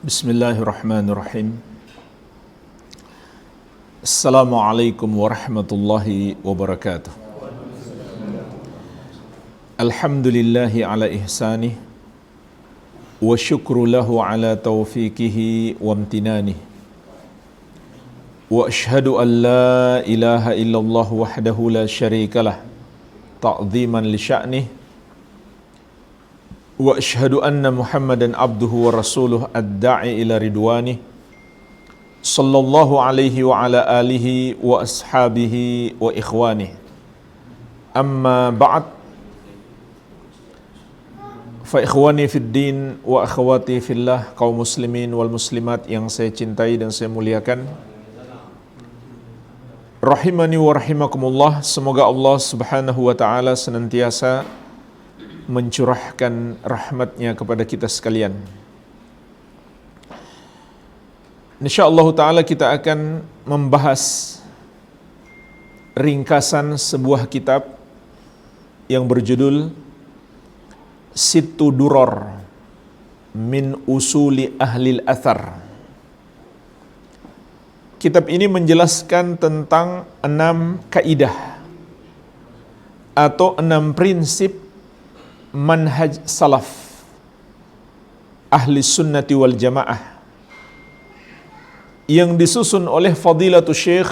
Bismillahirrahmanirrahim. Assalamualaikum warahmatullahi wabarakatuh. Alhamdulillahi ala ihsanih wa syukru lahu ala taufiqihi wa amtinanih. Wa ashhadu an la ilaha illallah wahdahu la syarikalah ta'ziman li sya'nih. Wa ashhadu anna Muhammadan abduhu wa rasuluh ad-da'i ila ridwanih sallallahu alaihi wa ala alihi wa ashabihi wa ikhwanih. Amma ba'd, fa ikhwani fid din wa akhwati fillah, kaum muslimin wal muslimat yang saya cintai dan saya muliakan, rahimani wa rahimakumullah. Semoga Allah subhanahu wa ta'ala senantiasa mencurahkan rahmatnya kepada kita sekalian. InsyaAllah ta'ala kita akan membahas ringkasan sebuah kitab yang berjudul Sittu Duror min Usuli Ahlil Athar. Kitab ini menjelaskan tentang 6 kaidah atau 6 prinsip manhaj salaf ahli sunnati wal jamaah yang disusun oleh Fadilatul Syekh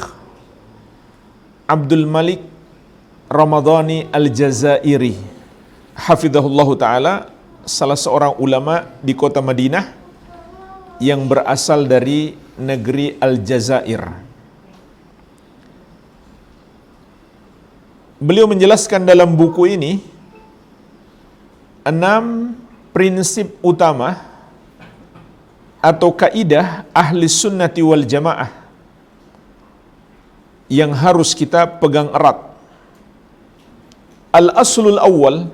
Abdul Malik Ramadhani Al-Jazairi hafizahullahu ta'ala, salah seorang ulama di kota Madinah yang berasal dari negeri Al-Jazair. Beliau menjelaskan dalam buku ini 6 prinsip utama atau kaidah ahli sunnati wal jamaah yang harus kita pegang erat. Al-aslul awal,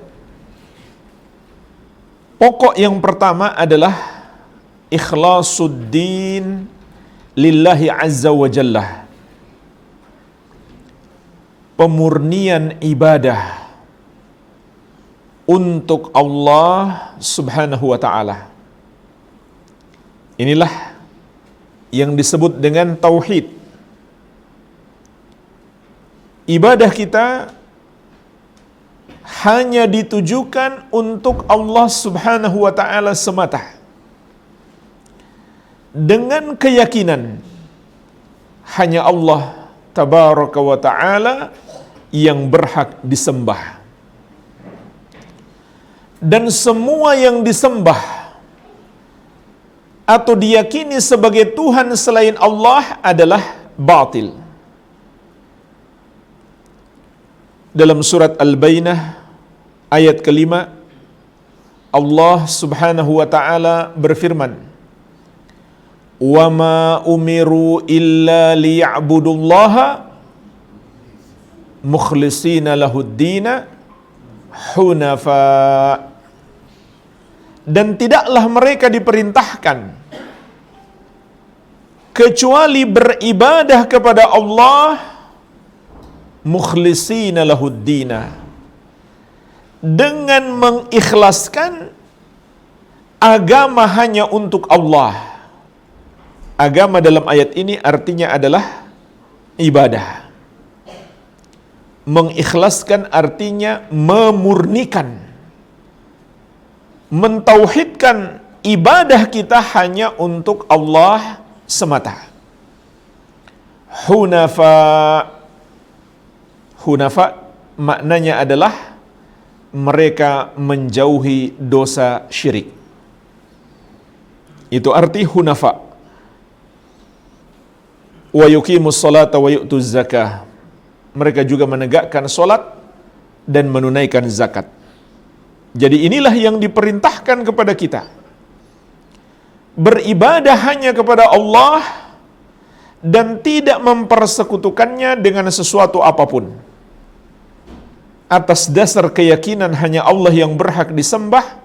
pokok yang pertama adalah ikhlasuddin lillahi azza wa jalla, pemurnian ibadah untuk Allah subhanahu wa ta'ala. Inilah yang disebut dengan tauhid. Ibadah kita hanya ditujukan untuk Allah subhanahu wa ta'ala semata, dengan keyakinan hanya Allah tabaraka wa ta'ala yang berhak disembah. Dan semua yang disembah atau diyakini sebagai Tuhan selain Allah adalah batil. Dalam surat Al-Bayyinah ayat ke-5, Allah subhanahu wa ta'ala berfirman, "Wa ma umiru illa liya'budullaha mukhlishina lahuddina hunafa." Dan tidaklah mereka diperintahkan kecuali beribadah kepada Allah mukhlishina lahuddina, dengan mengikhlaskan agama hanya untuk Allah. Agama dalam ayat ini artinya adalah ibadah. Mengikhlaskan artinya memurnikan, mentauhidkan ibadah kita hanya untuk Allah semata. Hunafa, hunafa maknanya adalah mereka menjauhi dosa syirik. Itu arti hunafa. Wa yuqimus salata wa yu'tuz zakah. Mereka juga menegakkan solat dan menunaikan zakat. Jadi inilah yang diperintahkan kepada kita. Beribadah hanya kepada Allah dan tidak mempersekutukannya dengan sesuatu apapun. Atas dasar keyakinan hanya Allah yang berhak disembah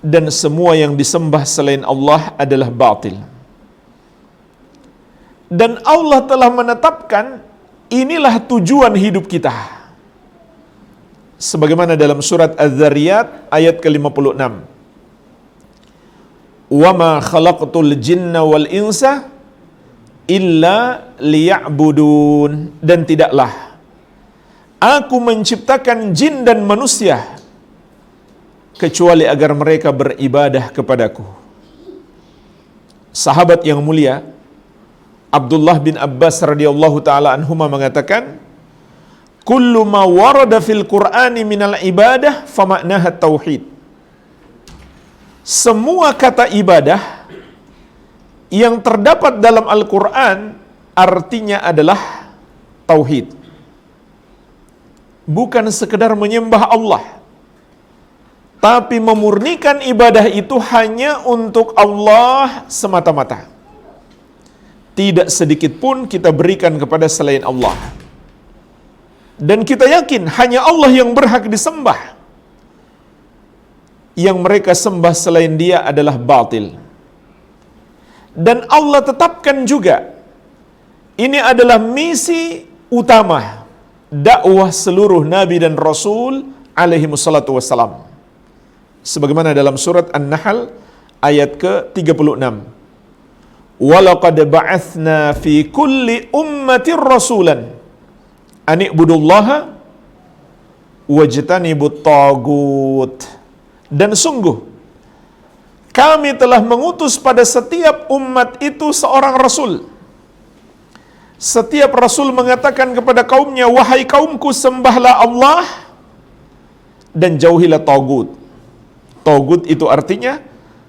dan semua yang disembah selain Allah adalah batil. Dan Allah telah menetapkan inilah tujuan hidup kita. Sebagaimana dalam surat Az-Zariyat ayat ke-56. wa ma khalaqtul jinna wal insa illa liya'budun, dan tidaklah aku menciptakan jin dan manusia kecuali agar mereka beribadah kepadaku. Sahabat yang mulia Abdullah bin Abbas radhiyallahu taala anhuma mengatakan, kullu ma warada fil Qur'ani minal ibadah famaknaha tauhid. Semua kata ibadah yang terdapat dalam Al-Quran artinya adalah tauhid. Bukan sekedar menyembah Allah, tapi memurnikan ibadah itu hanya untuk Allah semata-mata. Tidak sedikit pun kita berikan kepada selain Allah. Dan kita yakin hanya Allah yang berhak disembah. Yang mereka sembah selain Dia adalah batil. Dan Allah tetapkan juga, ini adalah misi utama dakwah seluruh Nabi dan Rasul alaihi wassalatu wassalam. Sebagaimana dalam surat An-Nahl ayat ke-36. Walaqad ba'athna fi kulli ummatin rasulan an i'budullaha wajtanibut tagut. Dan sungguh kami telah mengutus pada setiap umat itu seorang rasul. Setiap rasul mengatakan kepada kaumnya, wahai kaumku, sembahlah Allah dan jauhilah tagut. Tagut itu artinya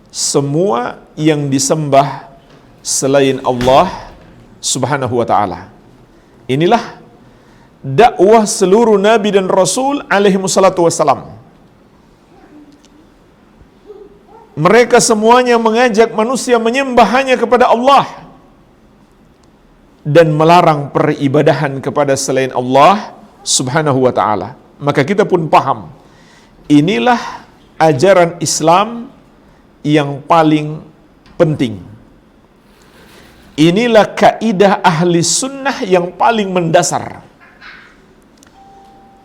semua yang disembah selain Allah subhanahu wa ta'ala. Inilah dakwah seluruh Nabi dan Rasul alaihi wassalatu wassalam. Mereka semuanya mengajak manusia menyembah hanya kepada Allah dan melarang peribadahan kepada selain Allah subhanahu wa ta'ala. Maka kita pun paham, inilah ajaran Islam yang paling penting. Inilah kaidah ahli sunnah yang paling mendasar,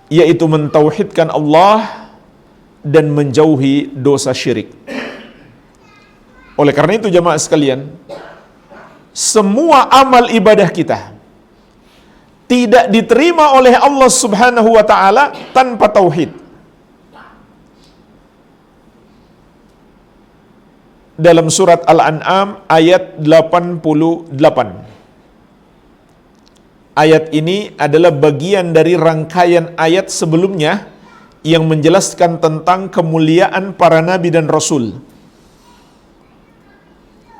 yaitu mentauhidkan Allah dan menjauhi dosa syirik. Oleh karena itu jamaah sekalian, semua amal ibadah kita tidak diterima oleh Allah subhanahu wa ta'ala tanpa tauhid. Dalam surat Al-An'am ayat 88. Ayat ini adalah bagian dari rangkaian ayat sebelumnya yang menjelaskan tentang kemuliaan para nabi dan rasul.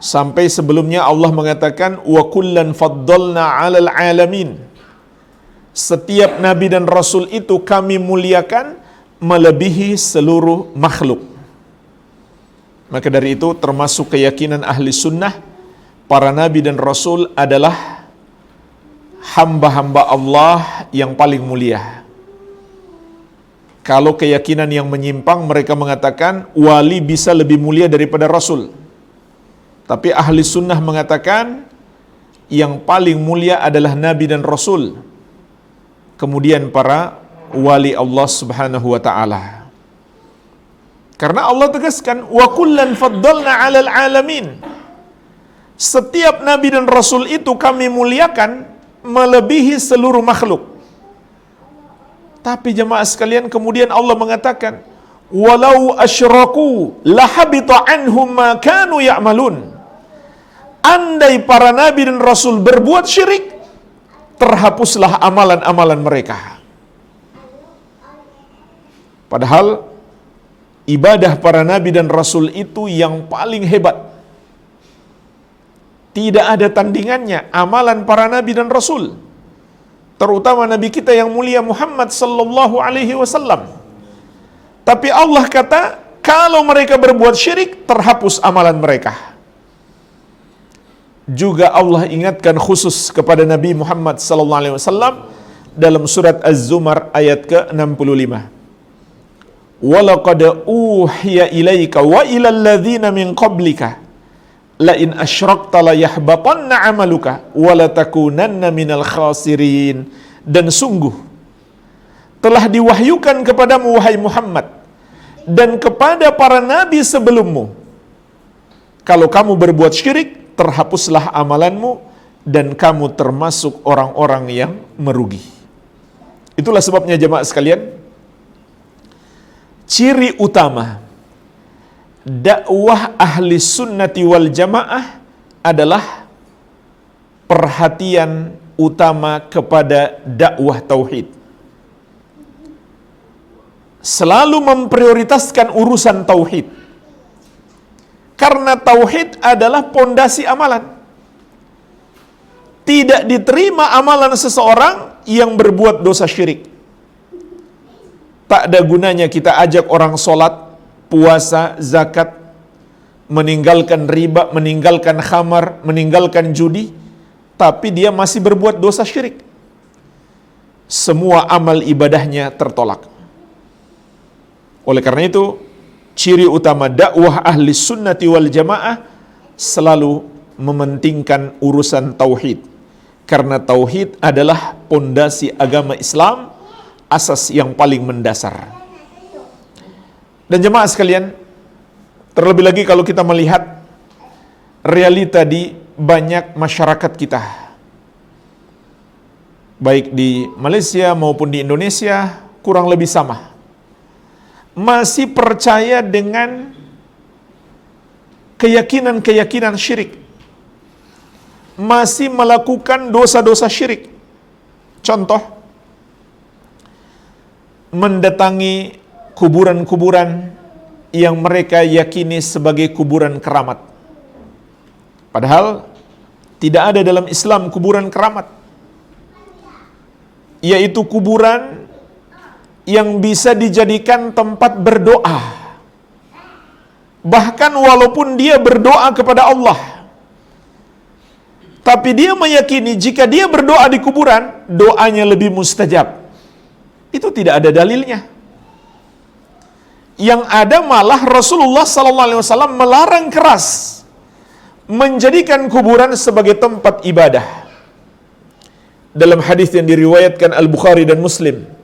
Sampai sebelumnya Allah mengatakan, wa kullan faddalna 'alal 'alamin. Setiap nabi dan rasul itu kami muliakan melebihi seluruh makhluk. Maka dari itu termasuk keyakinan ahli sunnah, para nabi dan rasul adalah hamba-hamba Allah yang paling mulia. Kalau keyakinan yang menyimpang, mereka mengatakan wali bisa lebih mulia daripada rasul. Tapi ahli sunnah mengatakan yang paling mulia adalah nabi dan rasul, kemudian para wali Allah subhanahu wa ta'ala. Karena Allah tegaskan, wa kullan faddalna 'alal 'alamin. Setiap nabi dan rasul itu kami muliakan melebihi seluruh makhluk. Tapi jemaah sekalian, kemudian Allah mengatakan, walau asyraku lahabita anhum ma kanu ya'malun. Andai para nabi dan rasul berbuat syirik, terhapuslah amalan-amalan mereka. Padahal ibadah para nabi dan rasul itu yang paling hebat. Tidak ada tandingannya amalan para nabi dan rasul, terutama nabi kita yang mulia Muhammad sallallahu alaihi wasallam. Tapi Allah kata, kalau mereka berbuat syirik, terhapus amalan mereka. Juga Allah ingatkan khusus kepada Nabi Muhammad sallallahu alaihi wasallam dalam surat Az-Zumar ayat ke-65. Walaqad uhiya ilaika wa ilal ladzina min qablika la in asyrakta la yahbatanna 'amaluka wa la takunanna minal khasirin. Dan sungguh telah diwahyukan kepadamu wahai Muhammad dan kepada para nabi sebelummu, Kalau kamu berbuat syirik, terhapuslah amalanmu dan kamu termasuk orang-orang yang merugi. Itulah sebabnya jemaah sekalian, ciri utama dakwah ahli sunnati wal jamaah adalah perhatian utama kepada dakwah tauhid. Selalu memprioritaskan urusan tauhid. Karena tauhid adalah pondasi amalan. Tidak diterima amalan seseorang yang berbuat dosa syirik. Tak ada gunanya kita ajak orang sholat, puasa, zakat, meninggalkan riba, meninggalkan khamar, meninggalkan judi, tapi dia masih berbuat dosa syirik. Semua amal ibadahnya tertolak. Oleh karena itu, ciri utama dakwah ahli sunnati wal jamaah selalu mementingkan urusan tauhid. Karena tauhid adalah pondasi agama Islam, asas yang paling mendasar. Dan jemaah sekalian, terlebih lagi kalau kita melihat realita di banyak masyarakat kita, baik di Malaysia maupun di Indonesia, kurang lebih sama. Masih percaya dengan keyakinan-keyakinan syirik. Masih melakukan dosa-dosa syirik. Contoh, mendatangi kuburan-kuburan yang mereka yakini sebagai kuburan keramat. Padahal tidak ada dalam Islam kuburan keramat, yaitu kuburan yang bisa dijadikan tempat berdoa. Bahkan walaupun dia berdoa kepada Allah, tapi dia meyakini jika dia berdoa di kuburan, doanya lebih mustajab. Itu tidak ada dalilnya. Yang ada malah Rasulullah SAW melarang keras menjadikan kuburan sebagai tempat ibadah. Dalam hadis yang diriwayatkan Al-Bukhari dan Muslim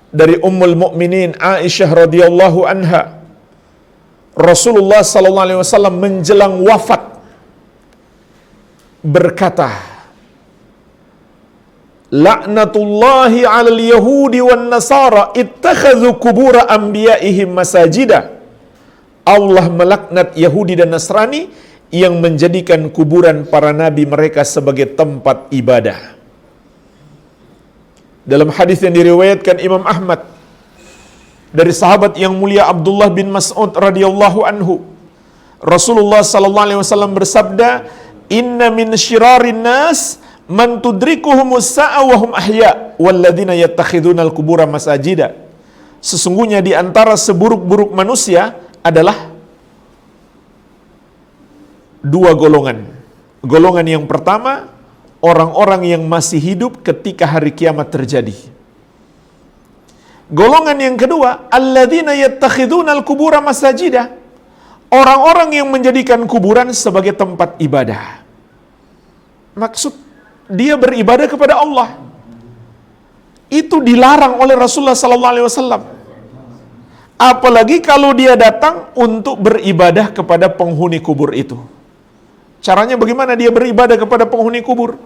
dari Ummul Mukminin Aisyah radhiyallahu anha, Rasulullah SAW menjelang wafat berkata, "La'natullahi 'alal yahudi wan nasara ittakhadhu qubur anbiya'ihim masajida." Allah melaknat Yahudi dan Nasrani yang menjadikan kuburan para nabi mereka sebagai tempat ibadah. Dalam hadis yang diriwayatkan Imam Ahmad dari sahabat yang mulia Abdullah bin Mas'ud radhiyallahu anhu, Rasulullah sallallahu alaihi wasallam bersabda, "Inna min syirarin nas man tudrikuhumus sa'a wa hum ahya walladzina yattakhiduna al-qubura masajida." Sesungguhnya di antara seburuk-buruk manusia adalah dua golongan. Golongan yang pertama, orang-orang yang masih hidup ketika hari kiamat terjadi. Golongan yang kedua, alladzina yattakhiduna al-qubura masajida, orang-orang yang menjadikan kuburan sebagai tempat ibadah. Maksud dia beribadah kepada Allah. Itu dilarang oleh Rasulullah sallallahu alaihi wasallam. Apalagi kalau dia datang untuk beribadah kepada penghuni kubur itu. Caranya bagaimana dia beribadah kepada penghuni kubur?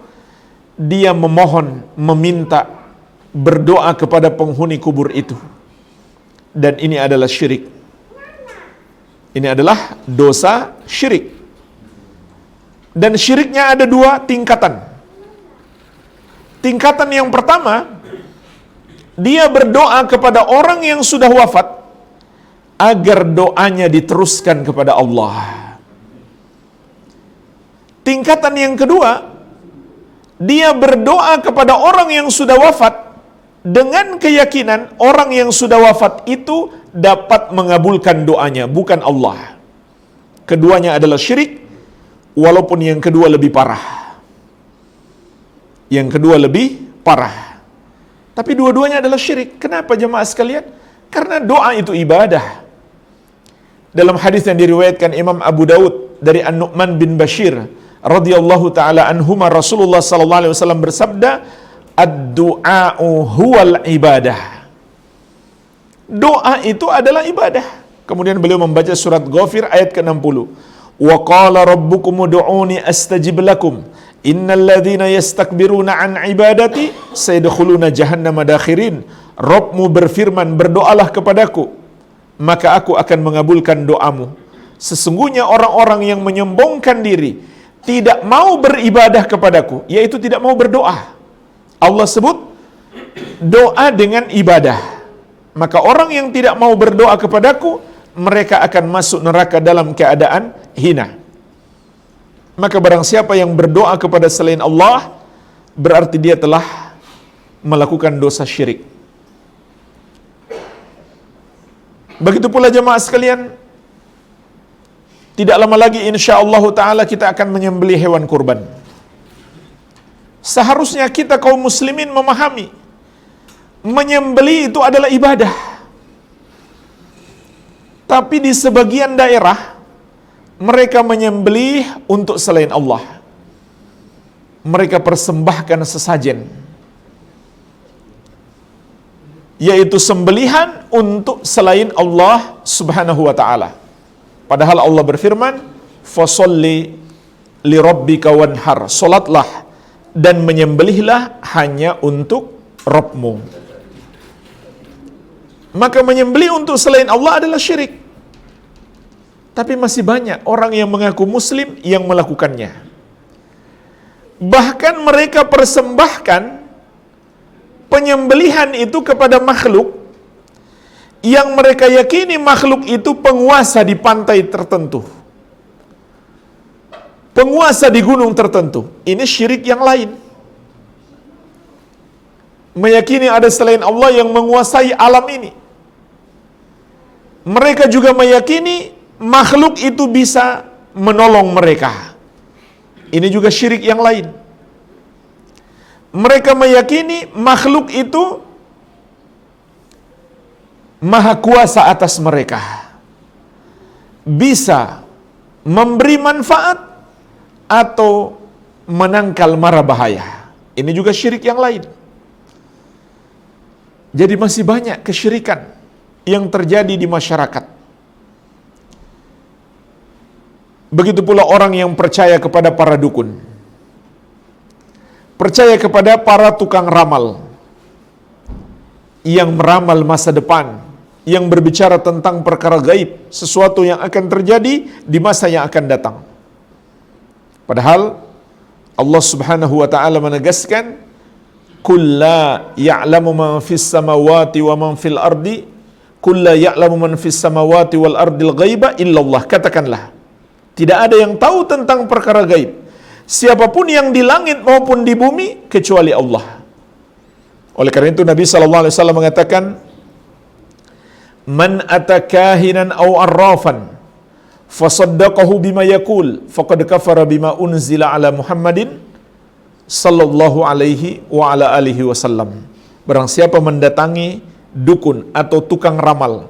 Dia memohon, meminta, berdoa kepada penghuni kubur itu. Dan ini adalah syirik. Ini adalah dosa syirik. Dan syiriknya ada dua tingkatan. Tingkatan yang pertama, dia berdoa kepada orang yang sudah wafat agar doanya diteruskan kepada Allah. Tingkatan yang kedua, dia berdoa kepada orang yang sudah wafat dengan keyakinan orang yang sudah wafat itu dapat mengabulkan doanya, bukan Allah. Keduanya adalah syirik, walaupun yang kedua lebih parah. Yang kedua lebih parah. Tapi dua-duanya adalah syirik. Kenapa jemaah sekalian? Karena doa itu ibadah. Dalam hadis yang diriwayatkan Imam Abu Daud dari An-Nu'man bin Bashir radhiyallahu taala anhuma, Rasulullah sallallahu alaihi wasallam bersabda, "Ad-du'a'u huwal ibadah." Doa itu adalah ibadah. Kemudian beliau membaca surat Ghafir ayat ke-60. Wa qala rabbukum ud'uni astajib lakum. Innal ladzina yastakbiruna an ibadati sayadkhuluna jahannama dakhirin. Rabbmu berfirman, berdoalah kepadaku, maka aku akan mengabulkan doamu. Sesungguhnya orang-orang yang menyombongkan diri, tidak mau beribadah kepadaku, yaitu tidak mau berdoa. Allah sebut doa dengan ibadah. Maka orang yang tidak mau berdoa kepadaku, mereka akan masuk neraka dalam keadaan hina. Maka barang siapa yang berdoa kepada selain Allah, berarti dia telah melakukan dosa syirik. Begitu pula jemaah sekalian, tidak lama lagi insyaallah ta'ala kita akan menyembelih hewan kurban. Seharusnya kita kaum muslimin memahami, menyembelih itu adalah ibadah. Tapi di sebagian daerah, mereka menyembelih untuk selain Allah. Mereka persembahkan sesajen, yaitu sembelihan untuk selain Allah subhanahu wa ta'ala. Padahal Allah berfirman, fasolli li rabbika wanhar. Solatlah dan menyembelihlah hanya untuk Rabbmu. Maka menyembelih untuk selain Allah adalah syirik. Tapi masih banyak orang yang mengaku muslim yang melakukannya. Bahkan mereka persembahkan penyembelihan itu kepada makhluk yang mereka yakini makhluk itu penguasa di pantai tertentu, penguasa di gunung tertentu. Ini syirik yang lain. Meyakini ada selain Allah yang menguasai alam ini. Mereka juga meyakini makhluk itu bisa menolong mereka. Ini juga syirik yang lain. Mereka meyakini makhluk itu maha kuasa atas mereka, bisa memberi manfaat atau menangkal mara bahaya. Ini juga syirik yang lain. Jadi masih banyak kesyirikan yang terjadi di masyarakat. Begitu pula orang yang percaya kepada para dukun, percaya kepada para tukang ramal yang meramal masa depan, yang berbicara tentang perkara gaib, sesuatu yang akan terjadi di masa yang akan datang. Padahal Allah Subhanahu wa taala menegaskan, "Kulla ya'lamu man fis samawati wa man fil ardi, kulla ya'lamu man fis samawati wal ardil ghaiba illallah." Katakanlah, tidak ada yang tahu tentang perkara gaib, siapapun yang di langit maupun di bumi, kecuali Allah. Oleh karena itu Nabi SAW mengatakan, "Man atakahinan aw arrafan fasaddaqahu bima yaqul faqad kafara bima unzila ala Muhammadin sallallahu alaihi wa ala alihi wasallam." Barang siapa mendatangi dukun atau tukang ramal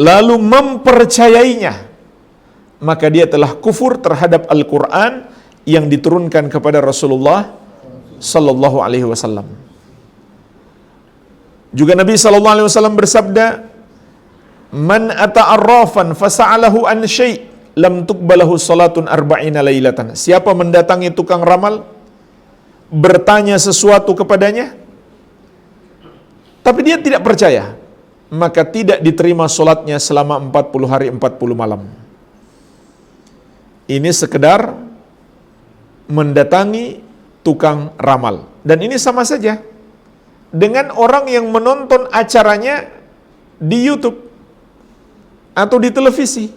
lalu mempercayainya, maka dia telah kufur terhadap Al-Quran yang diturunkan kepada Rasulullah sallallahu alaihi wasallam. Juga Nabi sallallahu alaihi wasallam bersabda, "Man ata'arrafan fasa'alahu an syai' lam tuqbalahu salatun arba'ina lailatan." Siapa mendatangi tukang ramal, bertanya sesuatu kepadanya, tapi dia tidak percaya, maka tidak diterima solatnya selama 40 hari 40 malam. Ini sekedar mendatangi tukang ramal. Dan ini sama saja dengan orang yang menonton acaranya di YouTube atau di televisi.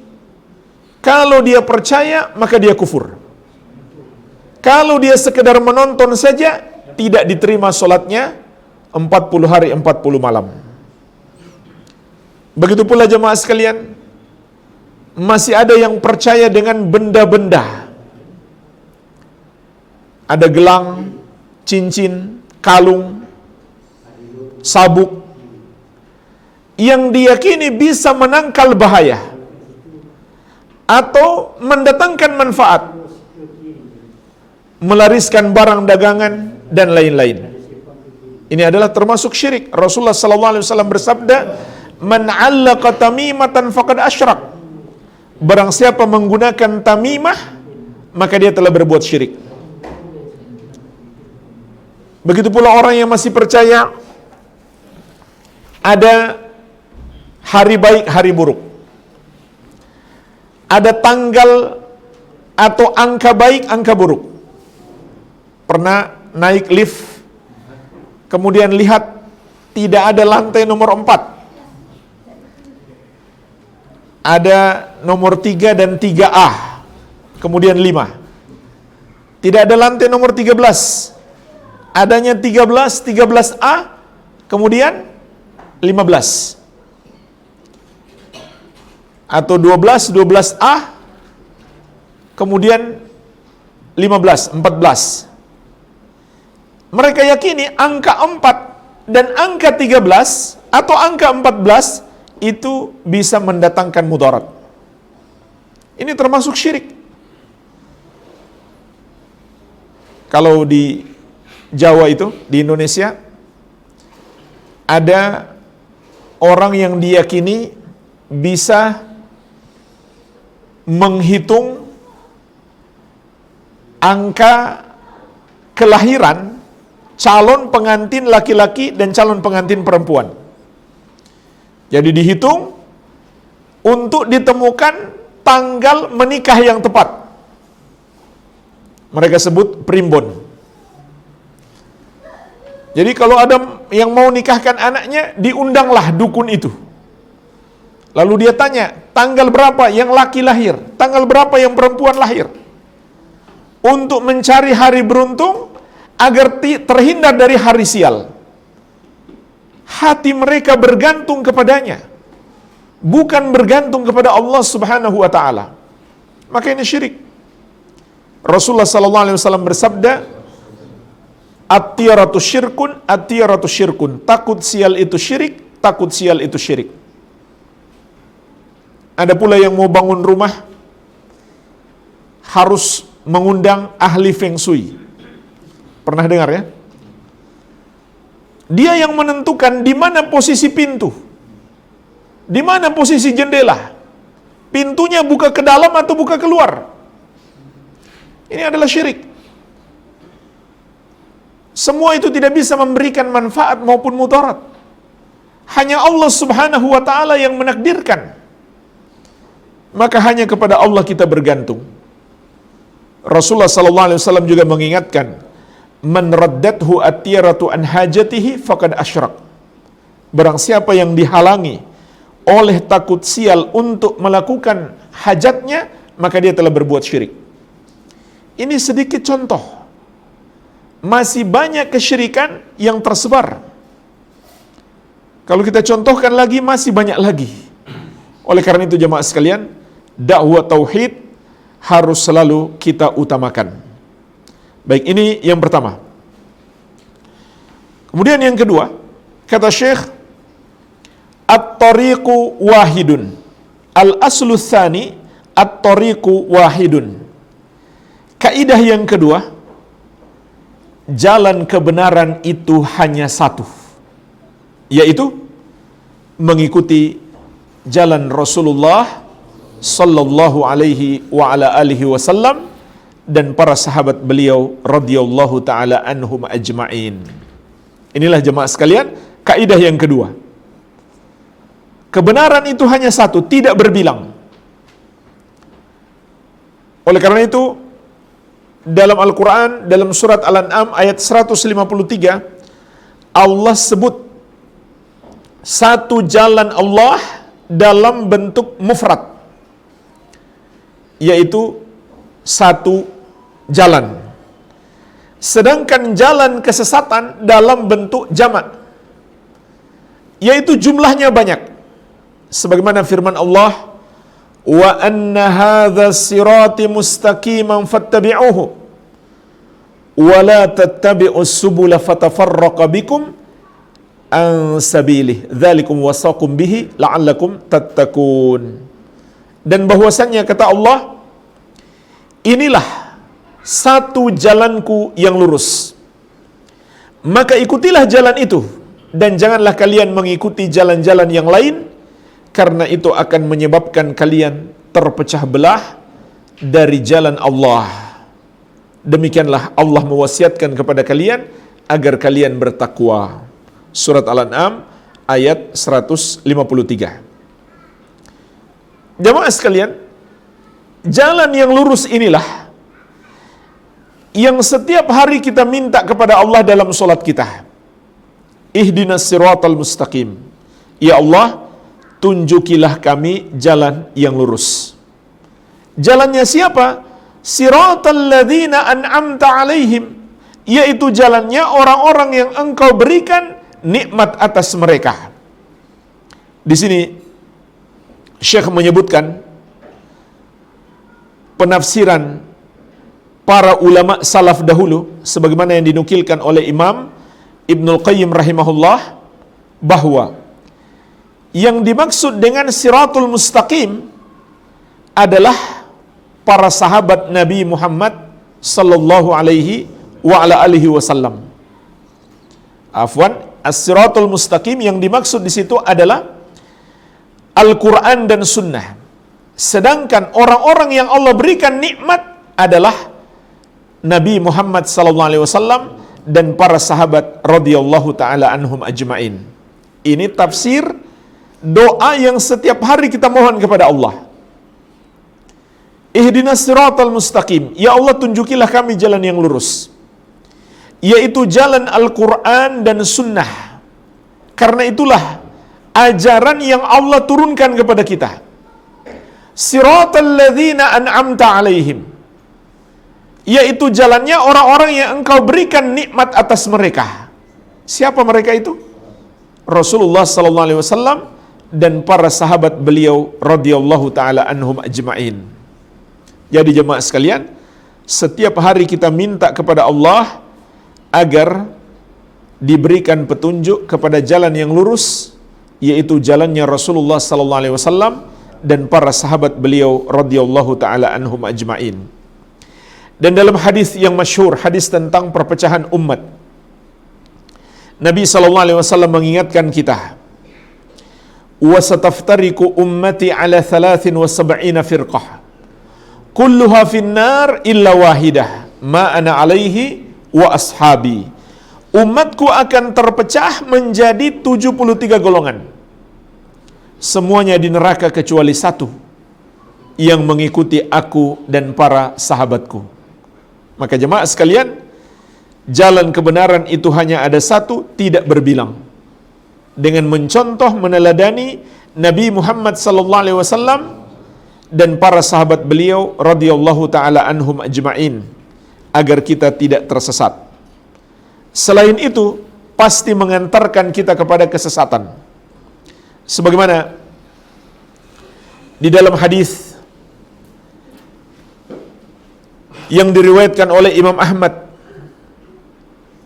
Kalau dia percaya, maka dia kufur. Kalau dia sekedar menonton saja, tidak diterima solatnya 40 hari 40 malam. Begitu pula jemaah sekalian, masih ada yang percaya dengan benda-benda. Ada gelang, cincin, kalung, sabuk yang diyakini bisa menangkal bahaya atau mendatangkan manfaat, melariskan barang dagangan dan lain-lain. Ini adalah termasuk syirik. Rasulullah sallallahu alaihi wasallam bersabda, "Man 'allaqa tamimatan faqad asyrak." barang siapa menggunakan tamimah, maka dia telah berbuat syirik. Begitu pula orang yang masih percaya ada hari baik, hari buruk, ada tanggal atau angka baik, angka buruk. Pernah naik lift, kemudian lihat tidak ada lantai nomor 4, ada nomor 3 dan 3A, kemudian 5. Tidak ada lantai nomor 13, adanya 13, 13A, kemudian 15. Atau 12, 12A, kemudian 15, 14. Mereka yakini angka 4 dan angka 13 atau angka 14 itu bisa mendatangkan mudarat. Ini termasuk syirik. Kalau di Jawa itu, di Indonesia, ada orang yang diyakini bisa menghitung angka kelahiran calon pengantin laki-laki dan calon pengantin perempuan. Jadi dihitung untuk ditemukan tanggal menikah yang tepat. Mereka sebut primbon. Jadi kalau ada yang mau nikahkan anaknya, diundanglah dukun itu. Lalu dia tanya, tanggal berapa yang laki lahir, tanggal berapa yang perempuan lahir. Untuk mencari hari beruntung, agar terhindar dari hari sial. Hati mereka bergantung kepadanya, bukan bergantung kepada Allah Subhanahu wa ta'ala. Maka ini syirik. Rasulullah sallallahu alaihi wasallam bersabda, at-tiyaratu syirkun, at-tiyaratu syirkun. Takut sial itu syirik, takut sial itu syirik. Ada pula yang mau bangun rumah harus mengundang ahli feng shui. Pernah dengar ya? Dia yang menentukan di mana posisi pintu, di mana posisi jendela, pintunya buka ke dalam atau buka keluar. Ini adalah syirik. Semua itu tidak bisa memberikan manfaat maupun mudarat. Hanya Allah Subhanahu wa ta'ala yang menakdirkan. Maka hanya kepada Allah kita bergantung. Rasulullah sallallahu alaihi wasallam juga mengingatkan, man raddathu at-tiyaratu an hajatihi faqad asyrak. Barang siapa yang dihalangi oleh takut sial untuk melakukan hajatnya, maka dia telah berbuat syirik. Ini sedikit contoh. Masih banyak kesyirikan yang tersebar. Kalau kita contohkan lagi, masih banyak lagi. Oleh karena itu jemaah sekalian, dakwah tauhid harus selalu kita utamakan. Baik, ini yang pertama. Kemudian yang kedua, kata Syekh, at-tariqu wahidun. Al-aslu tsani, at-tariqu wahidun. Kaidah yang kedua, jalan kebenaran itu hanya satu, yaitu mengikuti jalan Rasulullah sallallahu alaihi wa ala alihi wasallam dan para sahabat beliau radhiyallahu taala anhum ajma'in. Inilah jemaah sekalian, kaidah yang kedua. Kebenaran itu hanya satu, tidak berbilang. Oleh karena itu, dalam Al-Quran, dalam surat Al-An'am ayat 153, Allah sebut satu jalan Allah dalam bentuk mufrad, yaitu satu jalan. Sedangkan jalan kesesatan dalam bentuk jamak, yaitu jumlahnya banyak. Sebagaimana firman Allah, wa anna hadza sirati mustaqiman fattabi'uhu wa la tattabi'us subula fatafarraqa bikum an sabilih dzalikum wasaqum bihi la'allakum tattaqun. Dan bahwasannya kata Allah, inilah satu jalanku yang lurus, maka ikutilah jalan itu dan janganlah kalian mengikuti jalan-jalan yang lain, karena itu akan menyebabkan kalian terpecah belah dari jalan Allah. Demikianlah Allah mewasiatkan kepada kalian agar kalian bertakwa. Surat Al-An'am ayat 153. Jamaah sekalian, jalan yang lurus inilah yang setiap hari kita minta kepada Allah dalam solat kita. Ihdinas siratal mustaqim. Ya Allah, tunjukilah kami jalan yang lurus. Jalannya siapa? Siratal ladzina an'amta alaihim, yaitu jalannya orang-orang yang engkau berikan nikmat atas mereka. Di sini Syekh menyebutkan penafsiran para ulama salaf dahulu sebagaimana yang dinukilkan oleh Imam Ibnul Qayyim rahimahullah, bahwa yang dimaksud dengan siratul mustaqim adalah para sahabat Nabi Muhammad sallallahu alaihi wa ala alihi wasallam. Afwan, as-siratul mustaqim yang dimaksud di situ adalah Al-Quran dan Sunnah. Sedangkan orang-orang yang Allah berikan nikmat adalah Nabi Muhammad sallallahu alaihi wasallam dan para sahabat radhiyallahu taala anhum ajmain. Ini tafsir doa yang setiap hari kita mohon kepada Allah. Ihdinas siratal mustaqim, ya Allah tunjukilah kami jalan yang lurus, yaitu jalan Al-Quran dan Sunnah. Karena itulah ajaran yang Allah turunkan kepada kita. Siratal ladzina an'amta alaihim, yaitu jalannya orang-orang yang engkau berikan nikmat atas mereka. Siapa mereka itu? Rasulullah sallallahu alaihi wasallam dan para sahabat beliau radhiyallahu taala anhum ajmain. Jadi jemaah sekalian, setiap hari kita minta kepada Allah agar diberikan petunjuk kepada jalan yang lurus, yaitu jalannya Rasulullah sallallahu alaihi wasallam dan para sahabat beliau radhiyallahu taala anhum ajmain. Dan dalam hadis yang masyhur, hadis tentang perpecahan umat, Nabi sallallahu alaihi wasallam mengingatkan kita, "Wa sataftariqu ummati ala 73 firqah, kulluha finnar illa wahidah, ma ana alaihi wa ashabi." Umatku akan terpecah menjadi 73 golongan. Semuanya di neraka kecuali satu, yang mengikuti aku dan para sahabatku. Maka jemaah sekalian, jalan kebenaran itu hanya ada satu, tidak berbilang. Dengan mencontoh, meneladani Nabi Muhammad sallallahu alaihi wasallam dan para sahabat beliau radhiyallahu taala anhum ajmain, agar kita tidak tersesat. Selain itu, pasti mengantarkan kita kepada kesesatan. Sebagaimana di dalam hadis yang diriwayatkan oleh Imam Ahmad,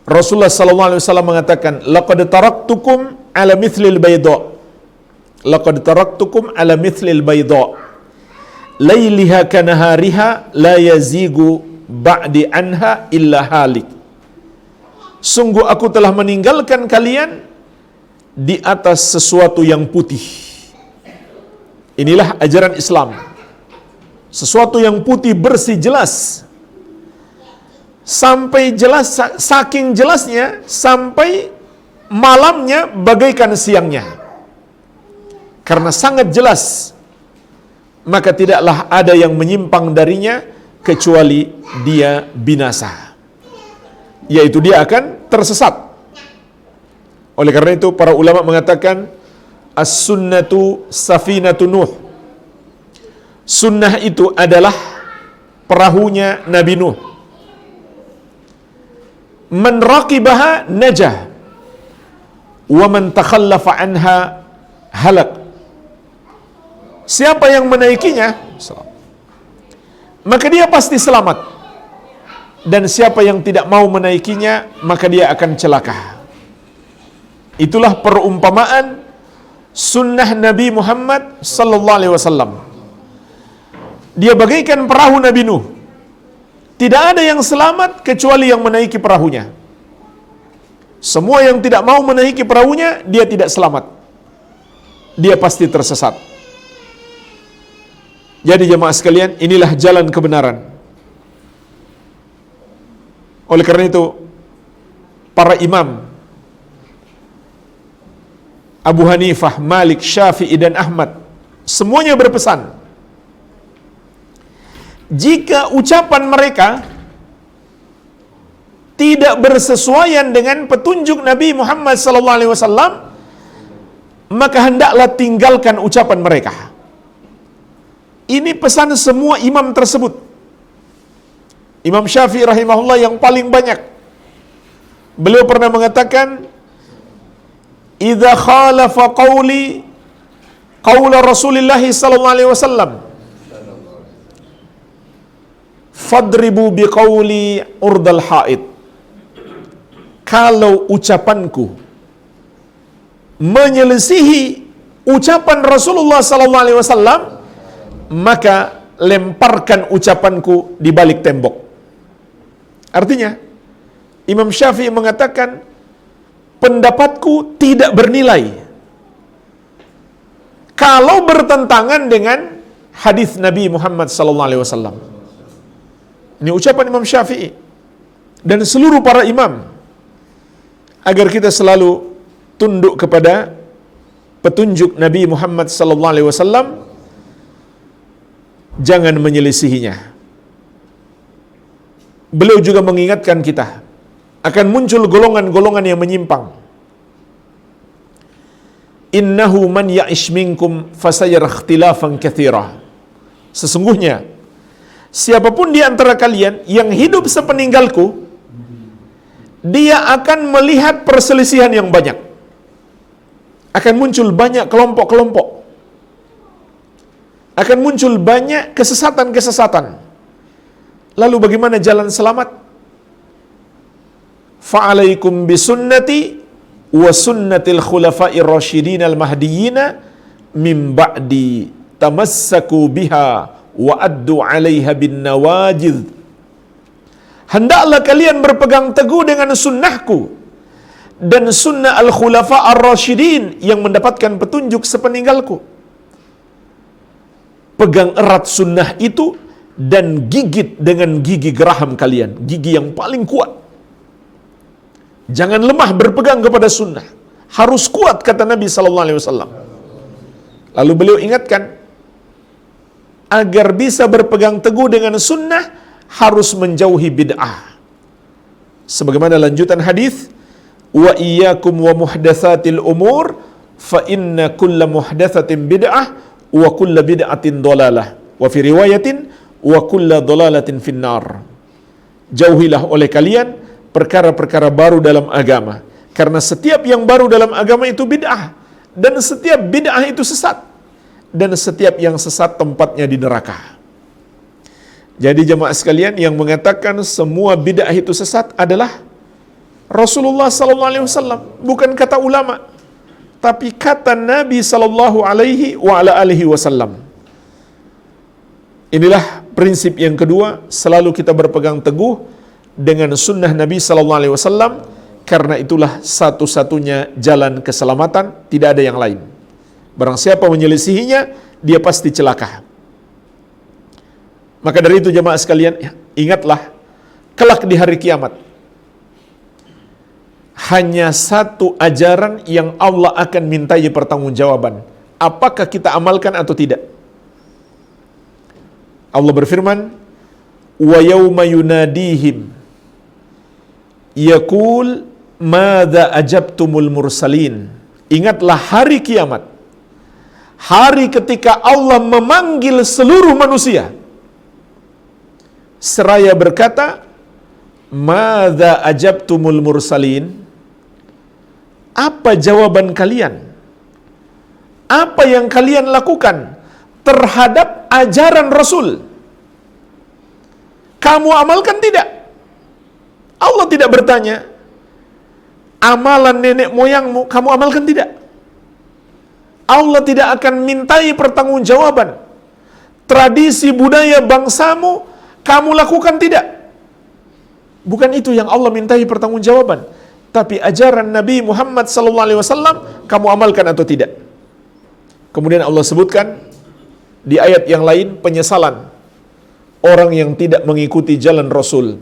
Rasulullah sallallahu alaihi wasallam mengatakan, "Laqad taraktukum ala mithlil bayda." Laqad taraktukum ala mithlil bayda. Lailiha kanahariha la yazigu ba'di anha illa halik. Sungguh aku telah meninggalkan kalian di atas sesuatu yang putih. Inilah ajaran Islam. Sesuatu yang putih, bersih, jelas. Sampai jelas, saking jelasnya, sampai malamnya bagaikan siangnya. Karena sangat jelas, maka tidaklah ada yang menyimpang darinya kecuali dia binasa, yaitu dia akan tersesat. Oleh karena itu para ulama mengatakan as-sunnatu safinatu Nuh. Sunnah itu adalah perahunya Nabi Nuh. Man raqibaha najah wa man takhallafa anha halak. Siapa yang menaikinya, maka dia pasti selamat. Dan siapa yang tidak mau menaikinya, maka dia akan celaka. Itulah perumpamaan sunnah Nabi Muhammad sallallahu alaihi wasallam. Dia bagaikan perahu Nabi Nuh. Tidak ada yang selamat kecuali yang menaiki perahunya. Semua yang tidak mau menaiki perahunya, dia tidak selamat. Dia pasti tersesat. Jadi jemaah sekalian, inilah jalan kebenaran. Oleh karena itu, para imam Abu Hanifah, Malik, Syafi'i dan Ahmad semuanya berpesan, jika ucapan mereka tidak bersesuaian dengan petunjuk Nabi Muhammad SAW, maka hendaklah tinggalkan ucapan mereka. Ini pesan semua imam tersebut. Imam Syafi'i rahimahullah yang paling banyak, beliau pernah mengatakan, idza khalafa qawli qawla Rasulillah sallallahu alaihi wasallam fadribu biqawli urdal haid. Kalau ucapanku menyelisihi ucapan Rasulullah sallallahu alaihi wasallam, maka lemparkan ucapanku di balik tembok. Artinya, Imam Syafi'i mengatakan, pendapatku tidak bernilai kalau bertentangan dengan hadis Nabi Muhammad SAW. Ini ucapan Imam Syafi'i dan seluruh para imam, agar kita selalu tunduk kepada petunjuk Nabi Muhammad SAW, jangan menyelisihinya. Beliau juga mengingatkan kita akan muncul golongan-golongan yang menyimpang. Innahu man ya'ish minkum fasayara ikhtilafan katsira. Sesungguhnya siapapun di antara kalian yang hidup sepeninggalku, dia akan melihat perselisihan yang banyak. Akan muncul banyak kelompok-kelompok. Akan muncul banyak kesesatan-kesesatan. Lalu bagaimana jalan selamat? Fa'alaikum bisunnati wa sunnatil khulafa'ir rasyidin al-mahdiyyin min ba'di tamassaku biha wa addu 'alaiha bin nawajid. Hendaklah kalian berpegang teguh dengan sunnahku dan sunnah al-khulafa ar-rasyidin yang mendapatkan petunjuk sepeninggalku. Pegang erat sunnah itu dan gigit dengan gigi geraham kalian, gigi yang paling kuat. Jangan lemah berpegang kepada sunnah, harus kuat, kata Nabi SAW. Lalu beliau ingatkan, agar bisa berpegang teguh dengan sunnah, harus menjauhi bid'ah. Sebagaimana lanjutan hadis, wa iyyakum wa muhdatsatil umur fa inna kulla muhdatsatin bid'ah wa kulla bid'atin dhalalah wa fi riwayatin wa kulla dhalalatin finnar. Jauhilah oleh kalian perkara-perkara baru dalam agama, karena setiap yang baru dalam agama itu bid'ah, dan setiap bid'ah itu sesat, dan setiap yang sesat tempatnya di neraka. Jadi jemaah sekalian, yang mengatakan semua bid'ah itu sesat adalah Rasulullah SAW, bukan kata ulama, tapi kata Nabi SAW. Inilah prinsip yang kedua, selalu kita berpegang teguh dengan sunnah Nabi SAW, karena itulah satu-satunya jalan keselamatan, tidak ada yang lain. Barang siapa menyelisihinya, dia pasti celaka. Maka dari itu jemaah sekalian, ingatlah, kelak di hari kiamat, hanya satu ajaran yang Allah akan mintai pertanggungjawaban. Apakah kita amalkan atau tidak? Allah berfirman, wa yauma yunadihim yaqul madza ajabtumul mursalin. Ingatlah hari kiamat, hari ketika Allah memanggil seluruh manusia, seraya berkata, madza ajabtumul mursalin, apa jawaban kalian? Apa yang kalian lakukan terhadap ajaran Rasul? Kamu amalkan tidak? Allah tidak bertanya, amalan nenek moyangmu kamu amalkan tidak? Allah tidak akan mintai pertanggungjawaban. Tradisi budaya bangsamu kamu lakukan tidak? Bukan itu yang Allah mintai pertanggungjawaban, tapi ajaran Nabi Muhammad SAW kamu amalkan atau tidak? Kemudian Allah sebutkan, Di ayat yang lain penyesalan orang yang tidak mengikuti jalan Rasul.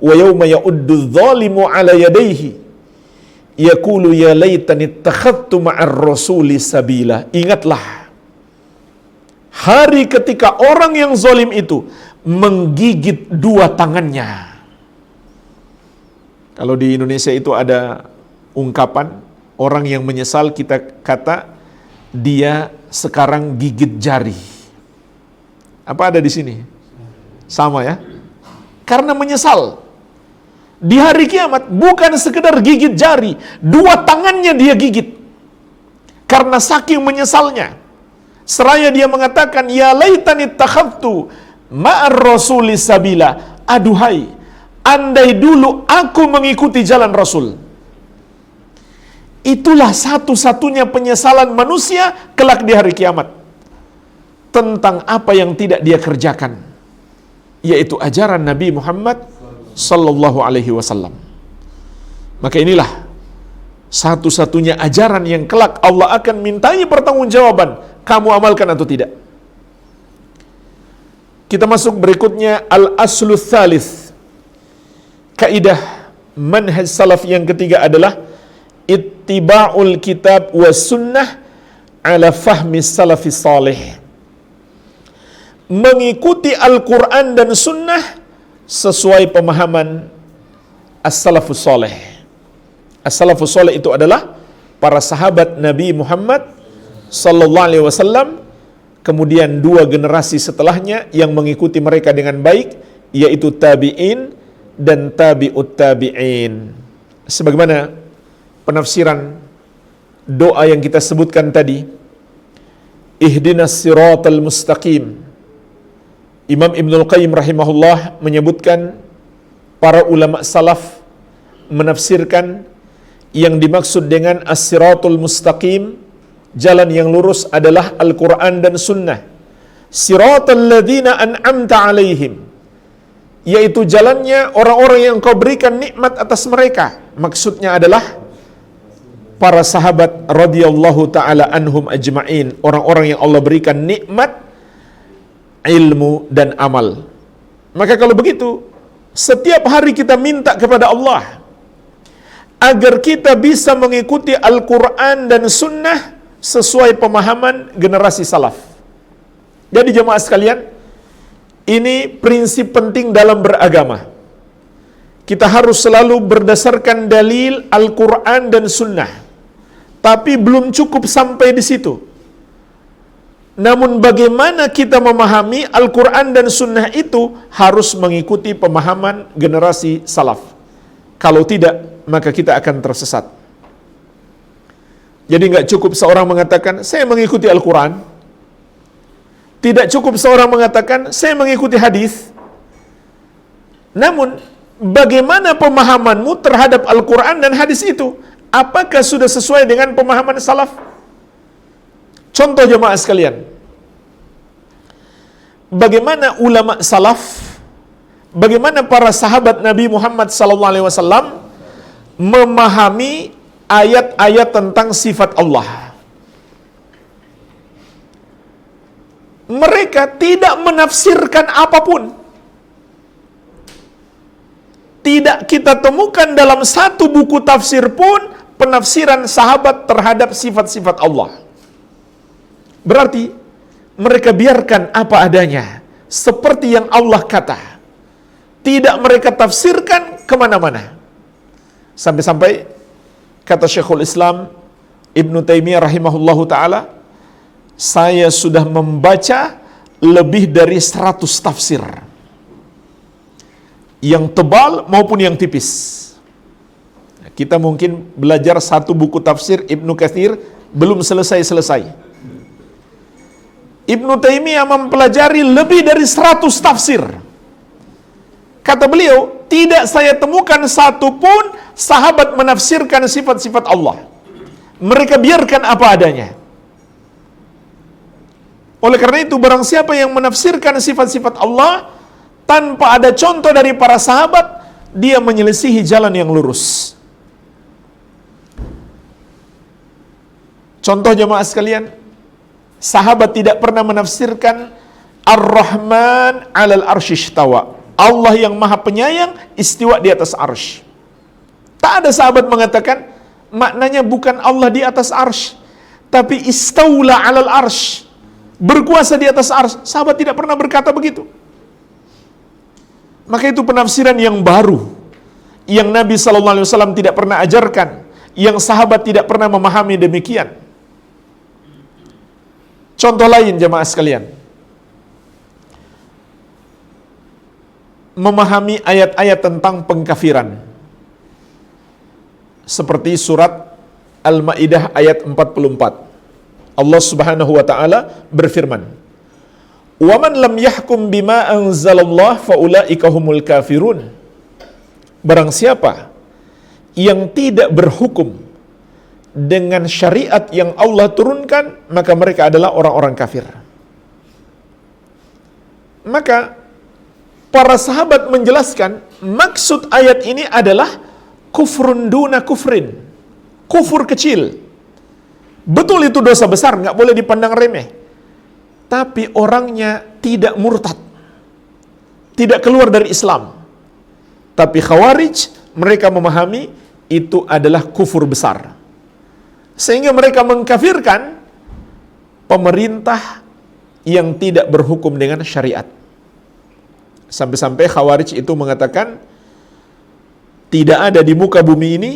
Wa yauma ya'uddu dzalimu 'ala yadayhi yaqulu ya laitani ittakhadtu ma'ar rasuli sabila. Ingatlah hari ketika orang yang zalim itu menggigit dua tangannya. Kalau di Indonesia itu ada ungkapan orang yang menyesal, kita kata dia sekarang gigit jari. Apa ada di sini? Sama ya? Karena menyesal. Di hari kiamat bukan sekedar gigit jari, dua tangannya dia gigit. Karena saking menyesalnya. Seraya dia mengatakan, ya laitani takhaftu ma'ar rasuli sabila. Aduhai, andai dulu aku mengikuti jalan Rasul. Itulah satu-satunya penyesalan manusia kelak di hari kiamat. Tentang apa yang tidak dia kerjakan. Yaitu ajaran Nabi Muhammad sallallahu alaihi wasallam. Maka inilah satu-satunya ajaran yang kelak Allah akan mintai pertanggungjawaban. Kamu amalkan atau tidak? Kita masuk berikutnya al-aslu tsalits. Kaidah manhaj salaf yang ketiga adalah ittiba'ul kitab wa sunnah ala fahmi salafis salih. Mengikuti Al-Quran dan sunnah sesuai pemahaman as-salafus salih. As-salafus salih itu adalah para sahabat Nabi Muhammad sallallahu alaihi wasallam, kemudian dua generasi setelahnya yang mengikuti mereka dengan baik, yaitu tabi'in dan tabi'ut tabi'in. Sebagaimana penafsiran doa yang kita sebutkan tadi, ihdinas siratal mustaqim. Imam Ibnul Qayyim rahimahullah menyebutkan para ulama salaf menafsirkan yang dimaksud dengan as-siratul mustaqim, jalan yang lurus adalah Al-Quran dan Sunnah. Siratal ladzina an'amta alaihim, yaitu jalannya orang-orang yang kau berikan nikmat atas mereka. Maksudnya adalah para sahabat radhiyallahu ta'ala anhum ajma'in, orang-orang yang Allah berikan nikmat ilmu dan amal. Maka kalau begitu, setiap hari kita minta kepada Allah agar kita bisa mengikuti Al-Quran dan Sunnah sesuai pemahaman generasi salaf. Jadi jemaah sekalian, ini prinsip penting dalam beragama. Kita harus selalu berdasarkan dalil Al-Quran dan Sunnah. Tapi belum cukup sampai di situ. Namun bagaimana kita memahami Al-Quran dan Sunnah itu harus mengikuti pemahaman generasi salaf. Kalau tidak, maka kita akan tersesat. Jadi nggak cukup seorang mengatakan, saya mengikuti Al-Quran. Tidak cukup seorang mengatakan, saya mengikuti hadis. Namun, bagaimana pemahamanmu terhadap Al-Quran dan hadis itu? Apakah sudah sesuai dengan pemahaman salaf? Contoh jemaah sekalian, bagaimana ulama salaf, bagaimana para sahabat Nabi Muhammad SAW memahami ayat-ayat tentang sifat Allah. Mereka tidak menafsirkan apapun. Tidak kita temukan dalam satu buku tafsir pun penafsiran sahabat terhadap sifat-sifat Allah. Berarti mereka biarkan apa adanya, seperti yang Allah kata. Tidak mereka tafsirkan kemana-mana. Sampai-sampai kata Syekhul Islam Ibnu Taimiyah rahimahullahu ta'ala, saya sudah membaca lebih dari 100 tafsir, yang tebal maupun yang tipis. Kita mungkin belajar satu buku tafsir Ibnu Katsir belum selesai-selesai. Ibnu Taimiyah mempelajari lebih dari 100 tafsir. Kata beliau, tidak saya temukan satu pun sahabat menafsirkan sifat-sifat Allah. Mereka biarkan apa adanya. Oleh karena itu, barang siapa yang menafsirkan sifat-sifat Allah tanpa ada contoh dari para sahabat, dia menyelisihi jalan yang lurus. Contoh jemaah sekalian, sahabat tidak pernah menafsirkan Ar-Rahman 'alal arsy istawa. Allah yang Maha Penyayang istiwa di atas arsy. Tak ada sahabat mengatakan maknanya bukan Allah di atas arsy, tapi istaula 'alal arsy, berkuasa di atas arsy. Sahabat tidak pernah berkata begitu. Maka itu penafsiran yang baru, yang Nabi SAW tidak pernah ajarkan, yang sahabat tidak pernah memahami demikian. Contoh lain jemaah sekalian, memahami ayat-ayat tentang pengkafiran, seperti surat Al-Maidah ayat 44. Allah Subhanahu wa taala berfirman, "Wa man lam yahkum bima anzalallah faulaika humul kafirun." Barang siapa yang tidak berhukum dengan syariat yang Allah turunkan, maka mereka adalah orang-orang kafir. Maka para sahabat menjelaskan maksud ayat ini adalah kufrun duna kufrin, kufur kecil. Betul itu dosa besar, nggak boleh dipandang remeh. Tapi orangnya tidak murtad, tidak keluar dari Islam. Tapi Khawarij, mereka memahami itu adalah kufur besar, sehingga mereka mengkafirkan pemerintah yang tidak berhukum dengan syariat. Sampai-sampai Khawarij itu mengatakan tidak ada di muka bumi ini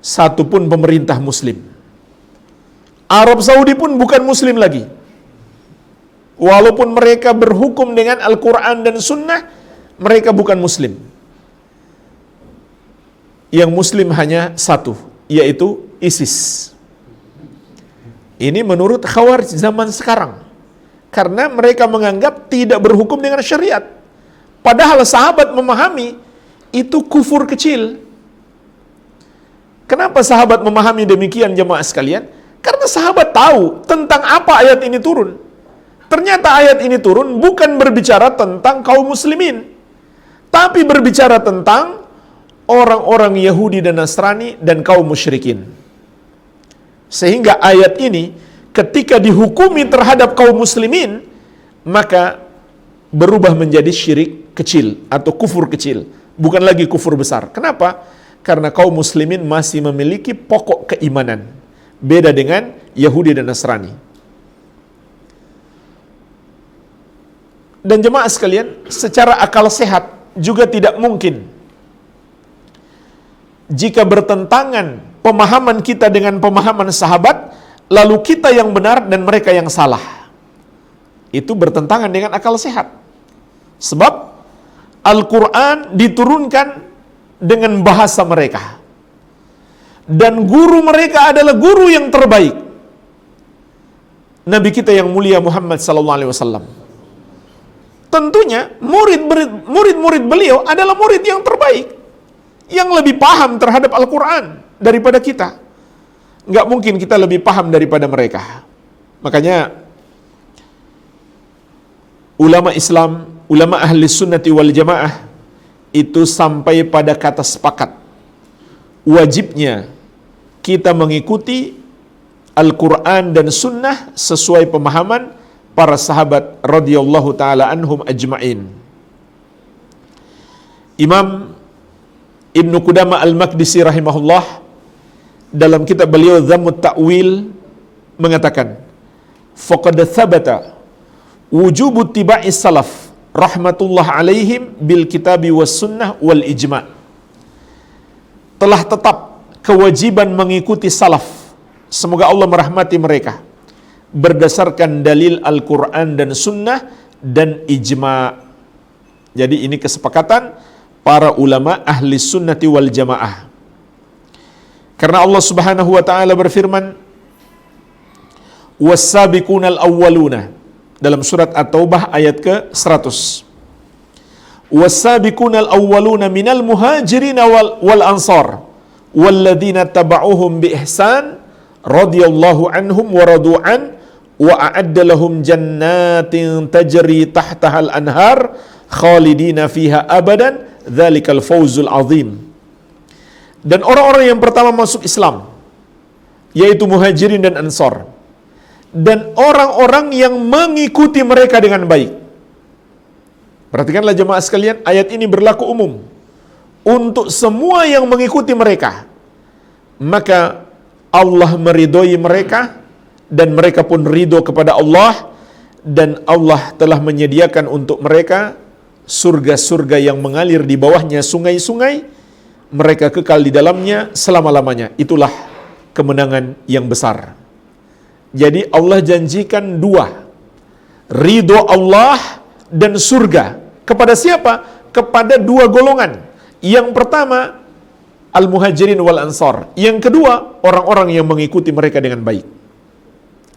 satupun pemerintah muslim. Arab Saudi pun bukan muslim lagi. Walaupun mereka berhukum dengan Al-Quran dan Sunnah, mereka bukan muslim. Yang muslim hanya satu, yaitu ISIS. Ini menurut Khawarij zaman sekarang, karena mereka menganggap tidak berhukum dengan syariat. Padahal sahabat memahami itu kufur kecil. Kenapa sahabat memahami demikian jemaah sekalian? Karena sahabat tahu tentang apa ayat ini turun. Ternyata ayat ini turun bukan berbicara tentang kaum muslimin, tapi berbicara tentang orang-orang Yahudi dan Nasrani dan kaum musyrikin. Sehingga ayat ini ketika dihukumi terhadap kaum muslimin, maka berubah menjadi syirik kecil atau kufur kecil, bukan lagi kufur besar. Kenapa? Karena kaum muslimin masih memiliki pokok keimanan, beda dengan Yahudi dan Nasrani. Dan jemaah sekalian, secara akal sehat juga tidak mungkin jika bertentangan pemahaman kita dengan pemahaman sahabat, lalu kita yang benar dan mereka yang salah. Itu bertentangan dengan akal sehat. Sebab Al-Quran diturunkan dengan bahasa mereka, dan guru mereka adalah guru yang terbaik, Nabi kita yang mulia Muhammad SAW. Tentunya murid-murid beliau adalah murid yang terbaik, yang lebih paham terhadap Al-Quran daripada kita. Nggak mungkin kita lebih paham daripada mereka. Makanya ulama Islam, ulama ahli sunnati wal jamaah itu sampai pada kata sepakat, wajibnya kita mengikuti Al-Quran dan Sunnah sesuai pemahaman para sahabat radhiyallahu ta'ala anhum ajma'in. Imam Ibnu Qudamah Al-Maqdisi rahimahullah dalam kitab beliau Dhammut Ta'wil mengatakan, faqad thabata wujubu tiba'i salaf rahmatullah alaihim bil kitabi was sunnah wal ijma'. Telah tetap kewajiban mengikuti salaf, semoga Allah merahmati mereka, berdasarkan dalil Al-Quran dan Sunnah dan ijma'. Jadi ini kesepakatan para ulama ahli sunnati wal jamaah. Karena Allah Subhanahu wa ta'ala berfirman, was-sabiqunal awwaluna, dalam surat At-Taubah ayat ke-100. Was-sabiqunal awwaluna minal muhajirin wal ansar walladzina taba'uhum bi ihsan radhiyallahu anhum wa radu'an wa a'adda lahum jannatin tajri tahtahal anhar khalidina fiha abadan dzalikal fawzul azim. Dan orang-orang yang pertama masuk Islam, yaitu muhajirin dan ansar, dan orang-orang yang mengikuti mereka dengan baik. Perhatikanlah jemaah sekalian, ayat ini berlaku umum untuk semua yang mengikuti mereka. Maka Allah meridhoi mereka dan mereka pun ridho kepada Allah, dan Allah telah menyediakan untuk mereka surga-surga yang mengalir di bawahnya sungai-sungai, mereka kekal di dalamnya selama-lamanya. Itulah kemenangan yang besar. Jadi Allah janjikan dua, ridho Allah dan surga. Kepada siapa? Kepada dua golongan. Yang pertama, Al-Muhajirin wal Ansar. Yang kedua, orang-orang yang mengikuti mereka dengan baik.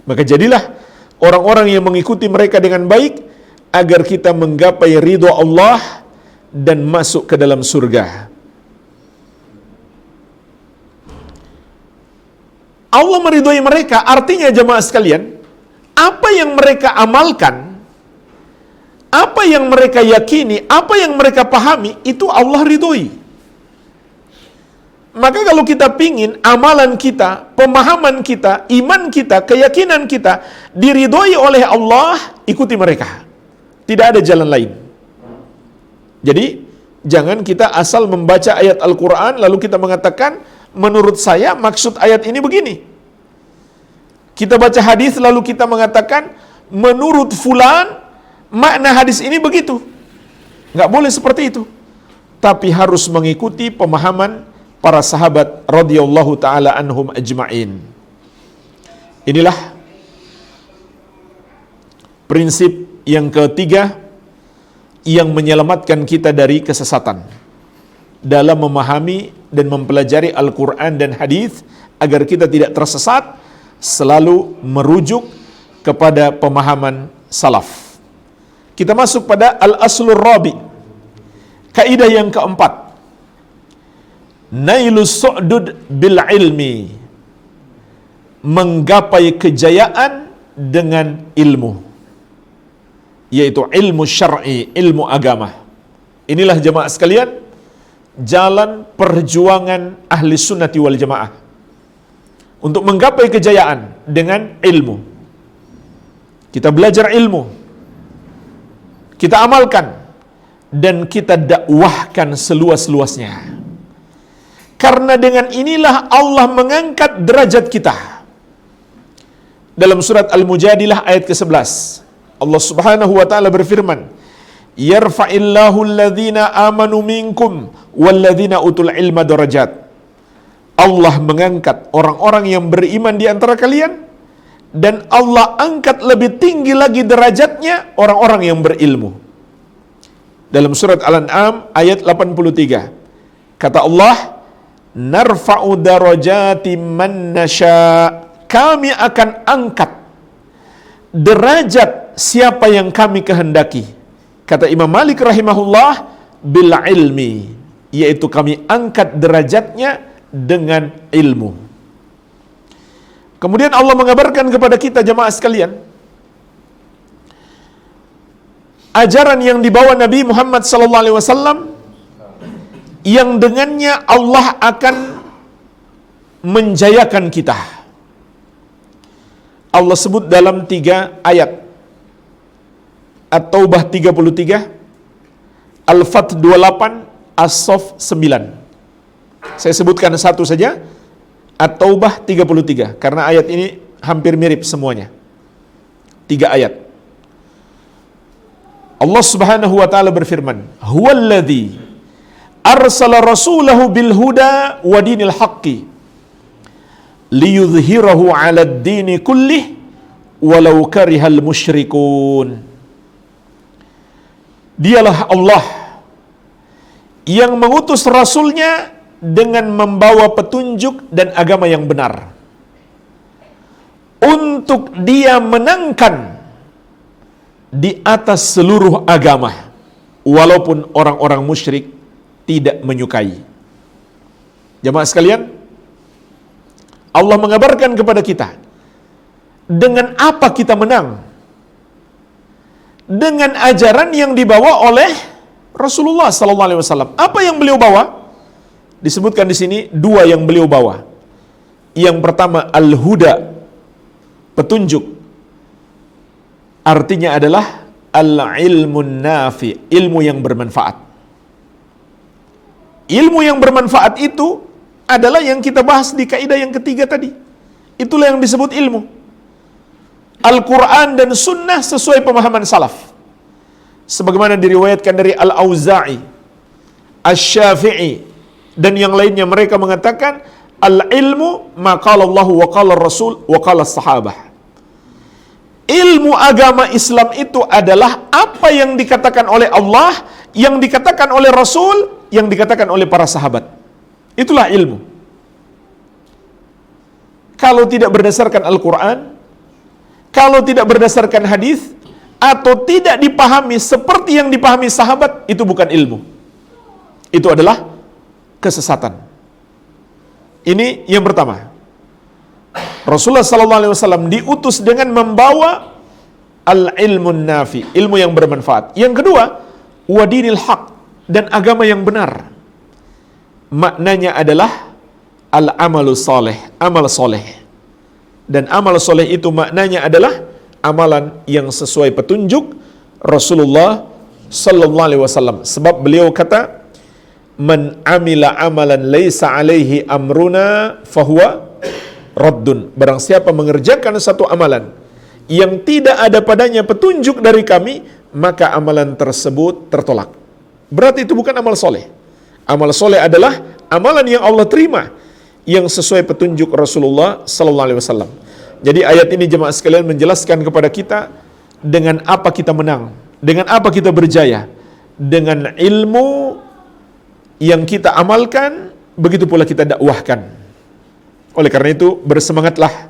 Maka jadilah orang-orang yang mengikuti mereka dengan baik, agar kita menggapai ridho Allah dan masuk ke dalam surga. Allah meridhoi mereka, artinya jemaah sekalian, apa yang mereka amalkan, apa yang mereka yakini, apa yang mereka pahami, itu Allah ridhoi. Maka kalau kita pingin amalan kita, pemahaman kita, iman kita, keyakinan kita diridhoi oleh Allah, ikuti mereka. Tidak ada jalan lain. Jadi, jangan kita asal membaca ayat Al-Quran lalu kita mengatakan, menurut saya maksud ayat ini begini. Kita baca hadis lalu kita mengatakan, menurut fulan makna hadis ini begitu. Nggak boleh seperti itu. Tapi harus mengikuti pemahaman para sahabat radhiyallahu taala anhum ajma'in. Inilah prinsip yang ketiga yang menyelamatkan kita dari kesesatan dalam memahami dan mempelajari Al-Quran dan hadis, agar kita tidak tersesat, selalu merujuk kepada pemahaman salaf. Kita masuk pada al-aslur rabi, kaidah yang keempat, nailus su'dud bil ilmi, menggapai kejayaan dengan ilmu, yaitu ilmu syar'i, ilmu agama. Inilah jemaah sekalian, jalan perjuangan ahli sunnati wal jamaah untuk menggapai kejayaan dengan ilmu. Kita belajar ilmu, kita amalkan, dan kita dakwahkan seluas-luasnya. Karena dengan inilah Allah mengangkat derajat kita. Dalam surat Al-Mujadilah ayat ke-11, Allah Subhanahu wa taala berfirman, yarfa'illahu alladhina amanu minkum walladhina utul ilma darajat. Allah mengangkat orang-orang yang beriman di antara kalian, dan Allah angkat lebih tinggi lagi derajatnya orang-orang yang berilmu. Dalam surat Al-An'am ayat 83, kata Allah, narfa'u darajati man nasya, kami akan angkat derajat siapa yang kami kehendaki. Kata Imam Malik rahimahullah, bil ilmi, yaitu kami angkat derajatnya dengan ilmu. Kemudian Allah mengabarkan kepada kita jemaah sekalian, ajaran yang dibawa Nabi Muhammad sallallahu alaihi wasallam, yang dengannya Allah akan menjayakan kita. Allah sebut dalam 3 ayat, At-Taubah 33, Al-Fath 28, As-Saff 9. Saya sebutkan satu saja, At-Taubah 33, karena ayat ini hampir mirip semuanya. 3 ayat. Allah Subhanahu wa taala berfirman, huwallazi arsala rasulahu bil huda wa dinil haqqi liyudhhirahu 'alad dini kullih walau karihal musyrikun. Dialah Allah yang mengutus Rasulnya dengan membawa petunjuk dan agama yang benar, untuk dia menangkan di atas seluruh agama, walaupun orang-orang musyrik tidak menyukai. Jemaah sekalian, Allah mengabarkan kepada kita, dengan apa kita menang? Dengan ajaran yang dibawa oleh Rasulullah sallallahu alaihi wasallam. Apa yang beliau bawa? Disebutkan di sini 2 yang beliau bawa. Yang pertama al-huda, petunjuk, artinya adalah al-ilmun nafi, ilmu yang bermanfaat. Ilmu yang bermanfaat itu adalah yang kita bahas di kaidah yang ketiga tadi. Itulah yang disebut ilmu. Al-Quran dan Sunnah sesuai pemahaman salaf. Sebagaimana diriwayatkan dari Al-Auza'i, Asy-Syafi'i, dan yang lainnya, mereka mengatakan al-ilmu ma qala Allah wa qala Rasul wa qala sahabah. Ilmu agama Islam itu adalah apa yang dikatakan oleh Allah, yang dikatakan oleh Rasul, yang dikatakan oleh para sahabat. Itulah ilmu. Kalau tidak berdasarkan Al-Quran, kalau tidak berdasarkan hadis, atau tidak dipahami seperti yang dipahami sahabat, itu bukan ilmu. Itu adalah kesesatan. Ini yang pertama. Rasulullah SAW diutus dengan membawa al-ilmun nafi, ilmu yang bermanfaat. Yang kedua, wadinil haq, dan agama yang benar. Maknanya adalah al-amalu soleh, amal soleh. Dan amal soleh itu maknanya adalah amalan yang sesuai petunjuk Rasulullah sallallahu alaihi wasallam. Sebab beliau kata, "Man amila amalan laisa alaihi amruna fahuwa raddun." Barang siapa mengerjakan satu amalan yang tidak ada padanya petunjuk dari kami, maka amalan tersebut tertolak. Berarti itu bukan amal soleh. Amal soleh adalah amalan yang Allah terima, yang sesuai petunjuk Rasulullah sallallahu alaihi wasallam. Jadi ayat ini jemaah sekalian menjelaskan kepada kita dengan apa kita menang, dengan apa kita berjaya, dengan ilmu yang kita amalkan, begitu pula kita dakwahkan. Oleh karena itu, bersemangatlah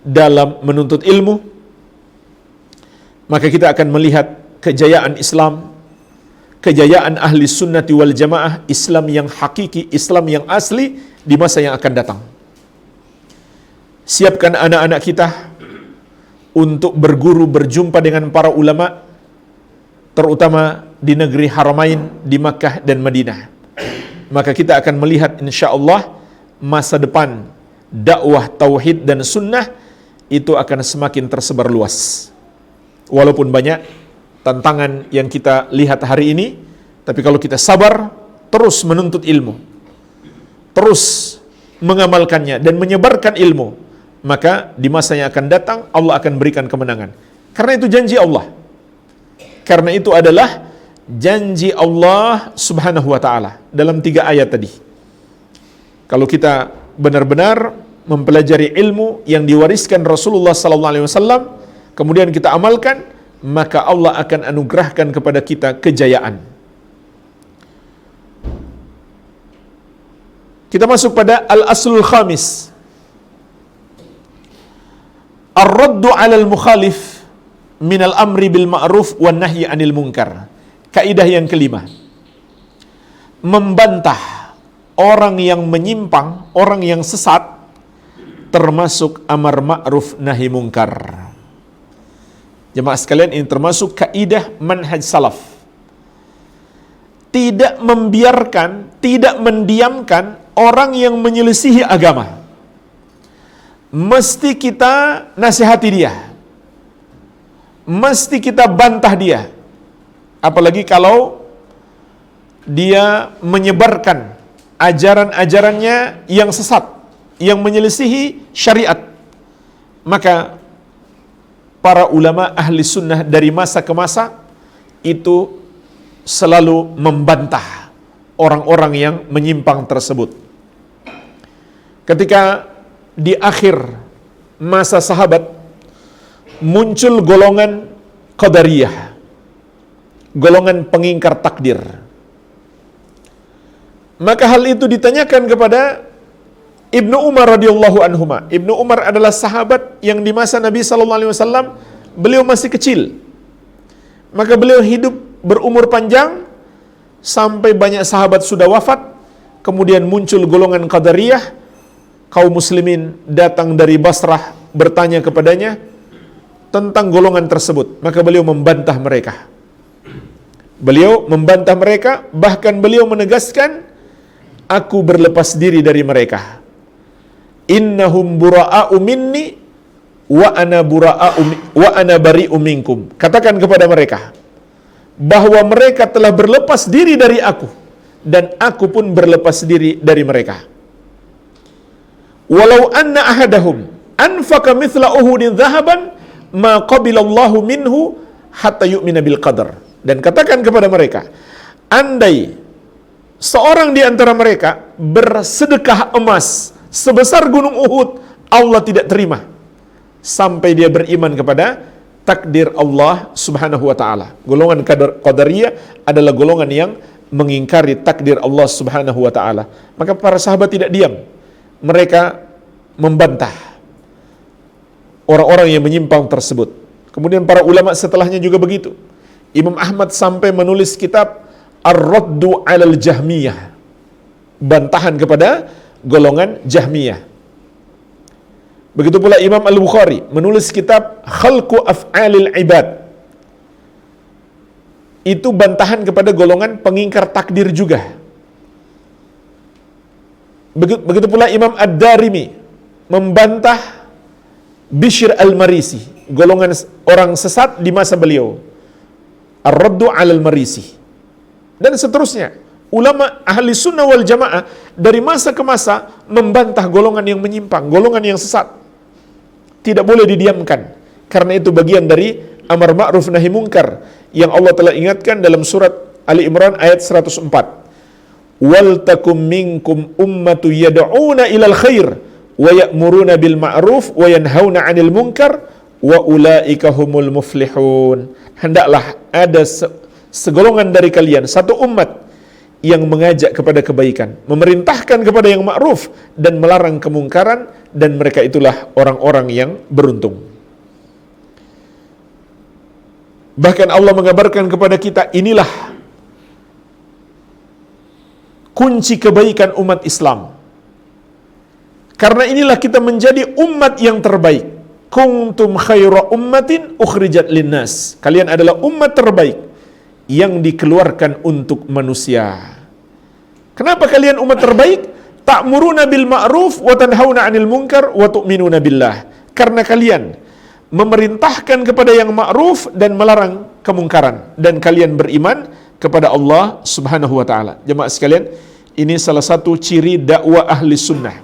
dalam menuntut ilmu, maka kita akan melihat kejayaan Islam, kejayaan ahli sunnati wal jamaah, Islam yang hakiki, Islam yang asli di masa yang akan datang. Siapkan anak-anak kita untuk berguru, berjumpa dengan para ulama, terutama di negeri Haramain, di Makkah dan Madinah. Maka kita akan melihat insya-Allah masa depan dakwah tauhid dan sunnah itu akan semakin tersebar luas. Walaupun banyak tantangan yang kita lihat hari ini, tapi kalau kita sabar, terus menuntut ilmu, terus mengamalkannya dan menyebarkan ilmu, maka di masa yang akan datang Allah akan berikan kemenangan. Karena itu janji Allah. Karena itu adalah janji Allah Subhanahu wa taala dalam 3 ayat tadi. Kalau kita benar-benar mempelajari ilmu yang diwariskan Rasulullah sallallahu alaihi wasallam, kemudian kita amalkan, maka Allah akan anugerahkan kepada kita kejayaan. Kita masuk pada al-aslul khamis. Ar-raddu 'alal mukhalif minal amri bil ma'ruf wan nahyi 'anil munkar. Kaidah yang kelima. Membantah orang yang menyimpang, orang yang sesat, termasuk amar ma'ruf nahi munkar. Jemaah sekalian, ini termasuk kaidah manhaj salaf. Tidak membiarkan, tidak mendiamkan orang yang menyelisihi agama. Mesti kita nasihati dia, mesti kita bantah dia. Apalagi kalau dia menyebarkan ajaran-ajarannya yang sesat, yang menyelisihi syariat. Maka para ulama ahli sunnah dari masa ke masa itu selalu membantah orang-orang yang menyimpang tersebut. Ketika di akhir masa sahabat muncul golongan Qadariyah, golongan pengingkar takdir. Maka hal itu ditanyakan kepada Ibnu Umar radhiyallahu anhuma. Ibnu Umar adalah sahabat yang di masa Nabi sallallahu alaihi wasallam beliau masih kecil. Maka beliau hidup berumur panjang sampai banyak sahabat sudah wafat. Kemudian muncul golongan Qadariyah. Kaum muslimin datang dari Basrah bertanya kepadanya tentang golongan tersebut. Maka beliau membantah mereka. Beliau membantah mereka, bahkan beliau menegaskan, aku berlepas diri dari mereka. Innahum bura'a'u minni wa ana bari'um minkum. Katakan kepada mereka bahwa mereka telah berlepas diri dari aku dan aku pun berlepas diri dari mereka. Walau anna ahadahum anfaqa mithla uhudin dhahaban ma qabilallahu minhu hatta yu'mina bil qadar. Dan katakan kepada mereka, andai seorang di antara mereka bersedekah emas sebesar gunung Uhud, Allah tidak terima sampai dia beriman kepada takdir Allah Subhanahu wa taala. Golongan Qadariyah adalah golongan yang mengingkari takdir Allah Subhanahu wa taala. Maka para sahabat tidak diam. Mereka membantah orang-orang yang menyimpang tersebut. Kemudian para ulama setelahnya juga begitu. Imam Ahmad sampai menulis kitab Ar-Raddu 'alal Jahmiyah, bantahan kepada golongan Jahmiyah. Begitu pula Imam Al-Bukhari menulis kitab Khalqu Af'alil Ibad. Itu bantahan kepada golongan pengingkar takdir juga. Begitu pula Imam Ad-Darimi membantah Bishr Al-Marisi, golongan orang sesat di masa beliau. Ar-Raddu 'alal Marisi. Dan seterusnya. Ulama ahli sunnah wal jamaah dari masa ke masa membantah golongan yang menyimpang, golongan yang sesat. Tidak boleh didiamkan. Karena itu bagian dari amar ma'ruf nahi munkar yang Allah telah ingatkan dalam surat Ali Imran ayat 104. Wal takum minkum ummatu yad'una ilal khair wa ya'muruna bil ma'ruf wa yanhauna 'anil munkar wa ulaika humul muflihun. Hendaklah ada segolongan dari kalian, satu umat yang mengajak kepada kebaikan, memerintahkan kepada yang ma'ruf dan melarang kemungkaran, dan mereka itulah orang-orang yang beruntung. Bahkan Allah mengabarkan kepada kita, inilah kunci kebaikan umat Islam. Karena inilah kita menjadi umat yang terbaik. Kuntum khaira ummatin ukhrijat linnas. Kalian adalah umat terbaik yang dikeluarkan untuk manusia. Kenapa kalian umat terbaik? Ta'muruna bil ma'ruf wa tanhauna 'anil munkar wa tu'minuna billah. Karena kalian memerintahkan kepada yang ma'ruf dan melarang kemungkaran, dan kalian beriman kepada Allah Subhanahu wa taala. Jemaah sekalian, ini salah satu ciri dakwah ahli sunnah.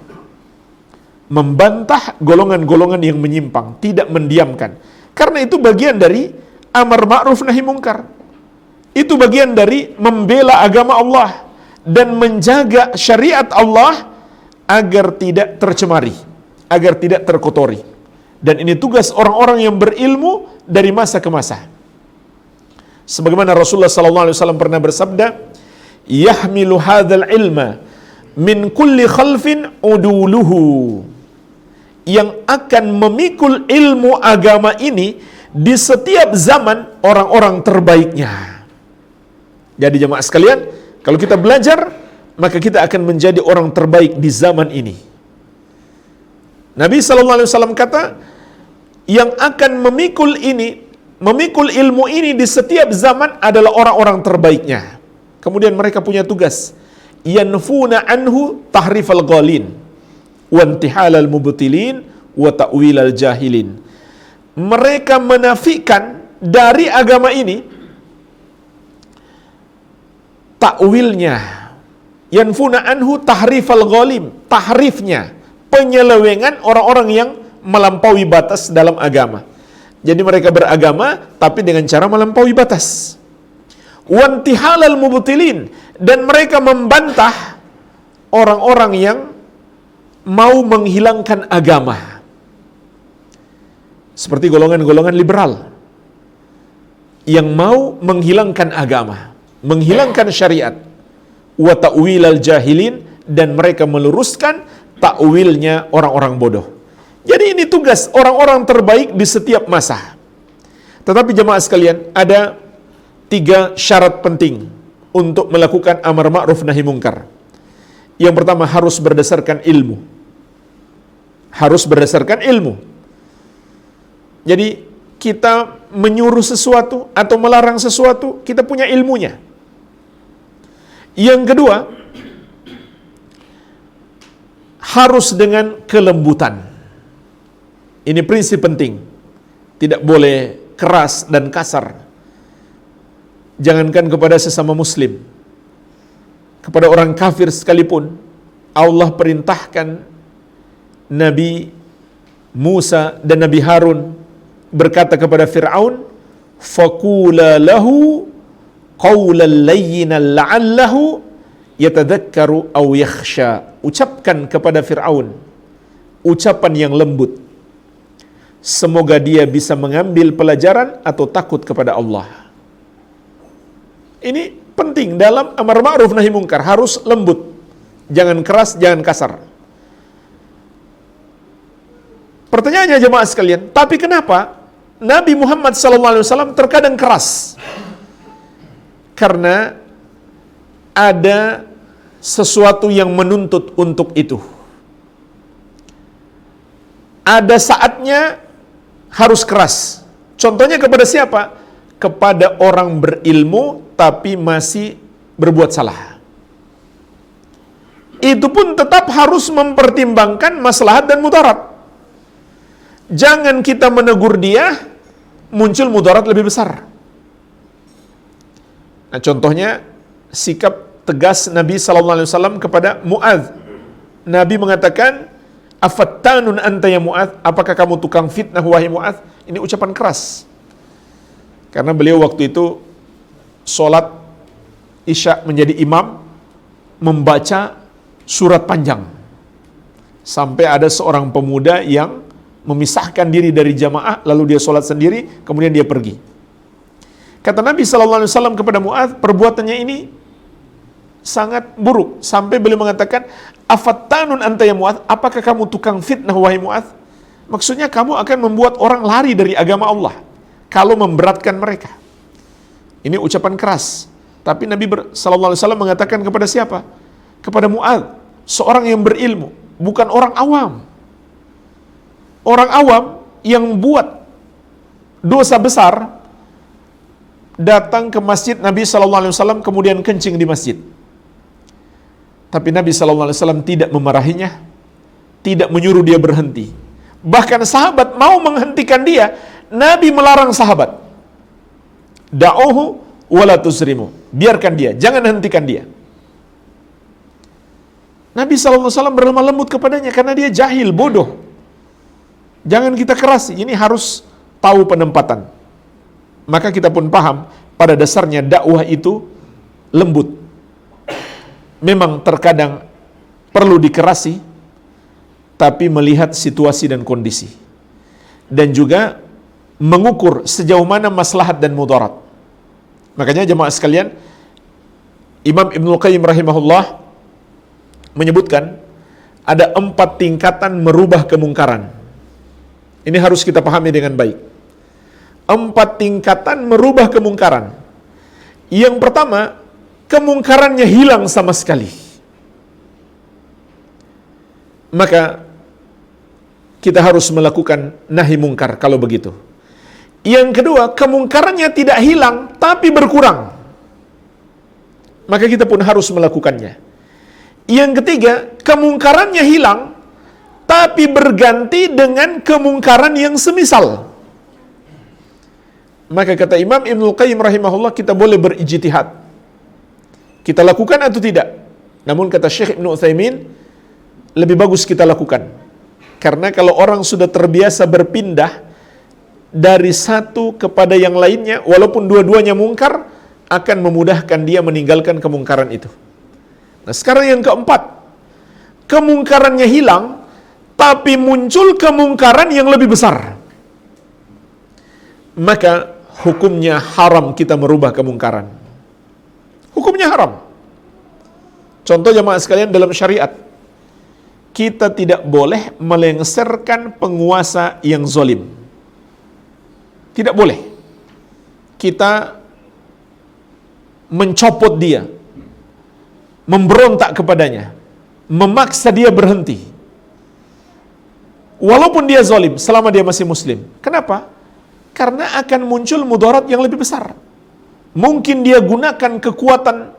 Membantah golongan-golongan yang menyimpang, tidak mendiamkan. Karena itu bagian dari amar ma'ruf nahi munkar. Itu bagian dari membela agama Allah dan menjaga syariat Allah agar tidak tercemari, agar tidak terkotori. Dan ini tugas orang-orang yang berilmu dari masa ke masa. Sebagaimana Rasulullah SAW pernah bersabda, "Yahmilu hadzal ilma min kulli khalfin uduluhu." Yang akan memikul ilmu agama ini di setiap zaman orang-orang terbaiknya. Jadi jemaah sekalian, kalau kita belajar, maka kita akan menjadi orang terbaik di zaman ini. Nabi SAW kata, yang akan memikul ilmu ini di setiap zaman adalah orang-orang terbaiknya. Kemudian mereka punya tugas, yanfuna anhu tahrifal ghalin wa intihalal mubtilin wa ta'wilal jahilin. Mereka menafikan dari agama ini takwilnya, yanfuna anhu tahrifal ghalim, tahrifnya, penyelewengan orang-orang yang melampaui batas dalam agama. Jadi mereka beragama tapi dengan cara melampaui batas. Wantihalal mubtilin, dan mereka membantah orang-orang yang mau menghilangkan agama. Seperti golongan-golongan liberal yang mau menghilangkan agama, menghilangkan syariat. Wa ta'wilal jahilin, dan mereka meluruskan takwilnya orang-orang bodoh. Jadi ini tugas orang-orang terbaik di setiap masa. Tetapi jemaah sekalian, ada 3 syarat penting untuk melakukan amar ma'ruf nahi munkar. Yang pertama, harus berdasarkan ilmu. Harus berdasarkan ilmu. Jadi kita menyuruh sesuatu atau melarang sesuatu, kita punya ilmunya. Yang kedua, harus dengan kelembutan. Ini prinsip penting. Tidak boleh keras dan kasar. Jangankan kepada sesama muslim, kepada orang kafir sekalipun, Allah perintahkan Nabi Musa dan Nabi Harun berkata kepada Fir'aun, faqula lahu qawlan layyinan la'allahu yatadhakkaru aw yakhsha. Ucapkan kepada Fir'aun ucapan yang lembut, semoga dia bisa mengambil pelajaran atau takut kepada Allah. Ini penting dalam amar ma'ruf nahi mungkar, harus lembut, jangan keras, jangan kasar. Pertanyaannya jemaah sekalian, tapi kenapa Nabi Muhammad SAW terkadang keras? Karena ada sesuatu yang menuntut untuk itu. Ada saatnya harus keras. Contohnya kepada siapa? Kepada orang berilmu tapi masih berbuat salah. Itu pun tetap harus mempertimbangkan maslahat dan mudarat. Jangan kita menegur dia, muncul mudarat lebih besar. Nah, contohnya sikap tegas Nabi SAW kepada Mu'adz. Nabi mengatakan, afattanun anta ya Mu'adz, apakah kamu tukang fitnah wahai Mu'adz? Ini ucapan keras. Karena beliau waktu itu sholat Isya menjadi imam, membaca surat panjang. Sampai ada seorang pemuda yang memisahkan diri dari jamaah, lalu dia sholat sendiri, kemudian dia pergi. Kata Nabi SAW kepada Mu'adz, perbuatannya ini sangat buruk. Sampai beliau mengatakan, afattanun anta ya Mu'adz, apakah kamu tukang fitnah wahai Mu'adz? Maksudnya kamu akan membuat orang lari dari agama Allah kalau memberatkan mereka. Ini ucapan keras. Tapi Nabi SAW mengatakan kepada siapa? Kepada Mu'adz, seorang yang berilmu, bukan orang awam. Orang awam yang buat dosa besar, datang ke masjid Nabi SAW kemudian kencing di masjid. Tapi Nabi SAW tidak memarahinya, tidak menyuruh dia berhenti. Bahkan sahabat mau menghentikan dia, Nabi melarang sahabat. Da'uhu wala tusrimu. Biarkan dia, jangan hentikan dia. Nabi SAW berlemah lembut kepadanya karena dia jahil, bodoh. Jangan kita kerasi, ini harus tahu penempatan. Maka kita pun paham, pada dasarnya dakwah itu lembut. Memang terkadang perlu dikerasi, tapi melihat situasi dan kondisi. Dan juga mengukur sejauh mana maslahat dan mudarat. Makanya jemaah sekalian, Imam Ibnul Qayyim rahimahullah menyebutkan ada 4 tingkatan merubah kemungkaran. Ini harus kita pahami dengan baik. 4 tingkatan merubah kemungkaran. Yang pertama, kemungkarannya hilang sama sekali. Maka kita harus melakukan nahi mungkar kalau begitu. Yang kedua, kemungkarannya tidak hilang tapi berkurang. Maka kita pun harus melakukannya. Yang ketiga, kemungkarannya hilang tapi berganti dengan kemungkaran yang semisal. Maka kata Imam Ibnul Qayyim rahimahullah, kita boleh berijtihad. Kita lakukan atau tidak? Namun kata Syekh Ibnu Utsaimin, lebih bagus kita lakukan. Karena kalau orang sudah terbiasa berpindah dari satu kepada yang lainnya, walaupun dua-duanya mungkar, akan memudahkan dia meninggalkan kemungkaran itu. Nah, sekarang yang keempat, kemungkarannya hilang, tapi muncul kemungkaran yang lebih besar. Maka hukumnya haram kita merubah kemungkaran. Hukumnya haram. Contoh jemaah sekalian dalam syariat, kita tidak boleh melengsarkan penguasa yang zalim. Tidak boleh. Kita mencopot dia, memberontak kepadanya, memaksa dia berhenti. Walaupun dia zalim, selama dia masih muslim. Kenapa? Karena akan muncul mudarat yang lebih besar. Mungkin dia gunakan kekuatan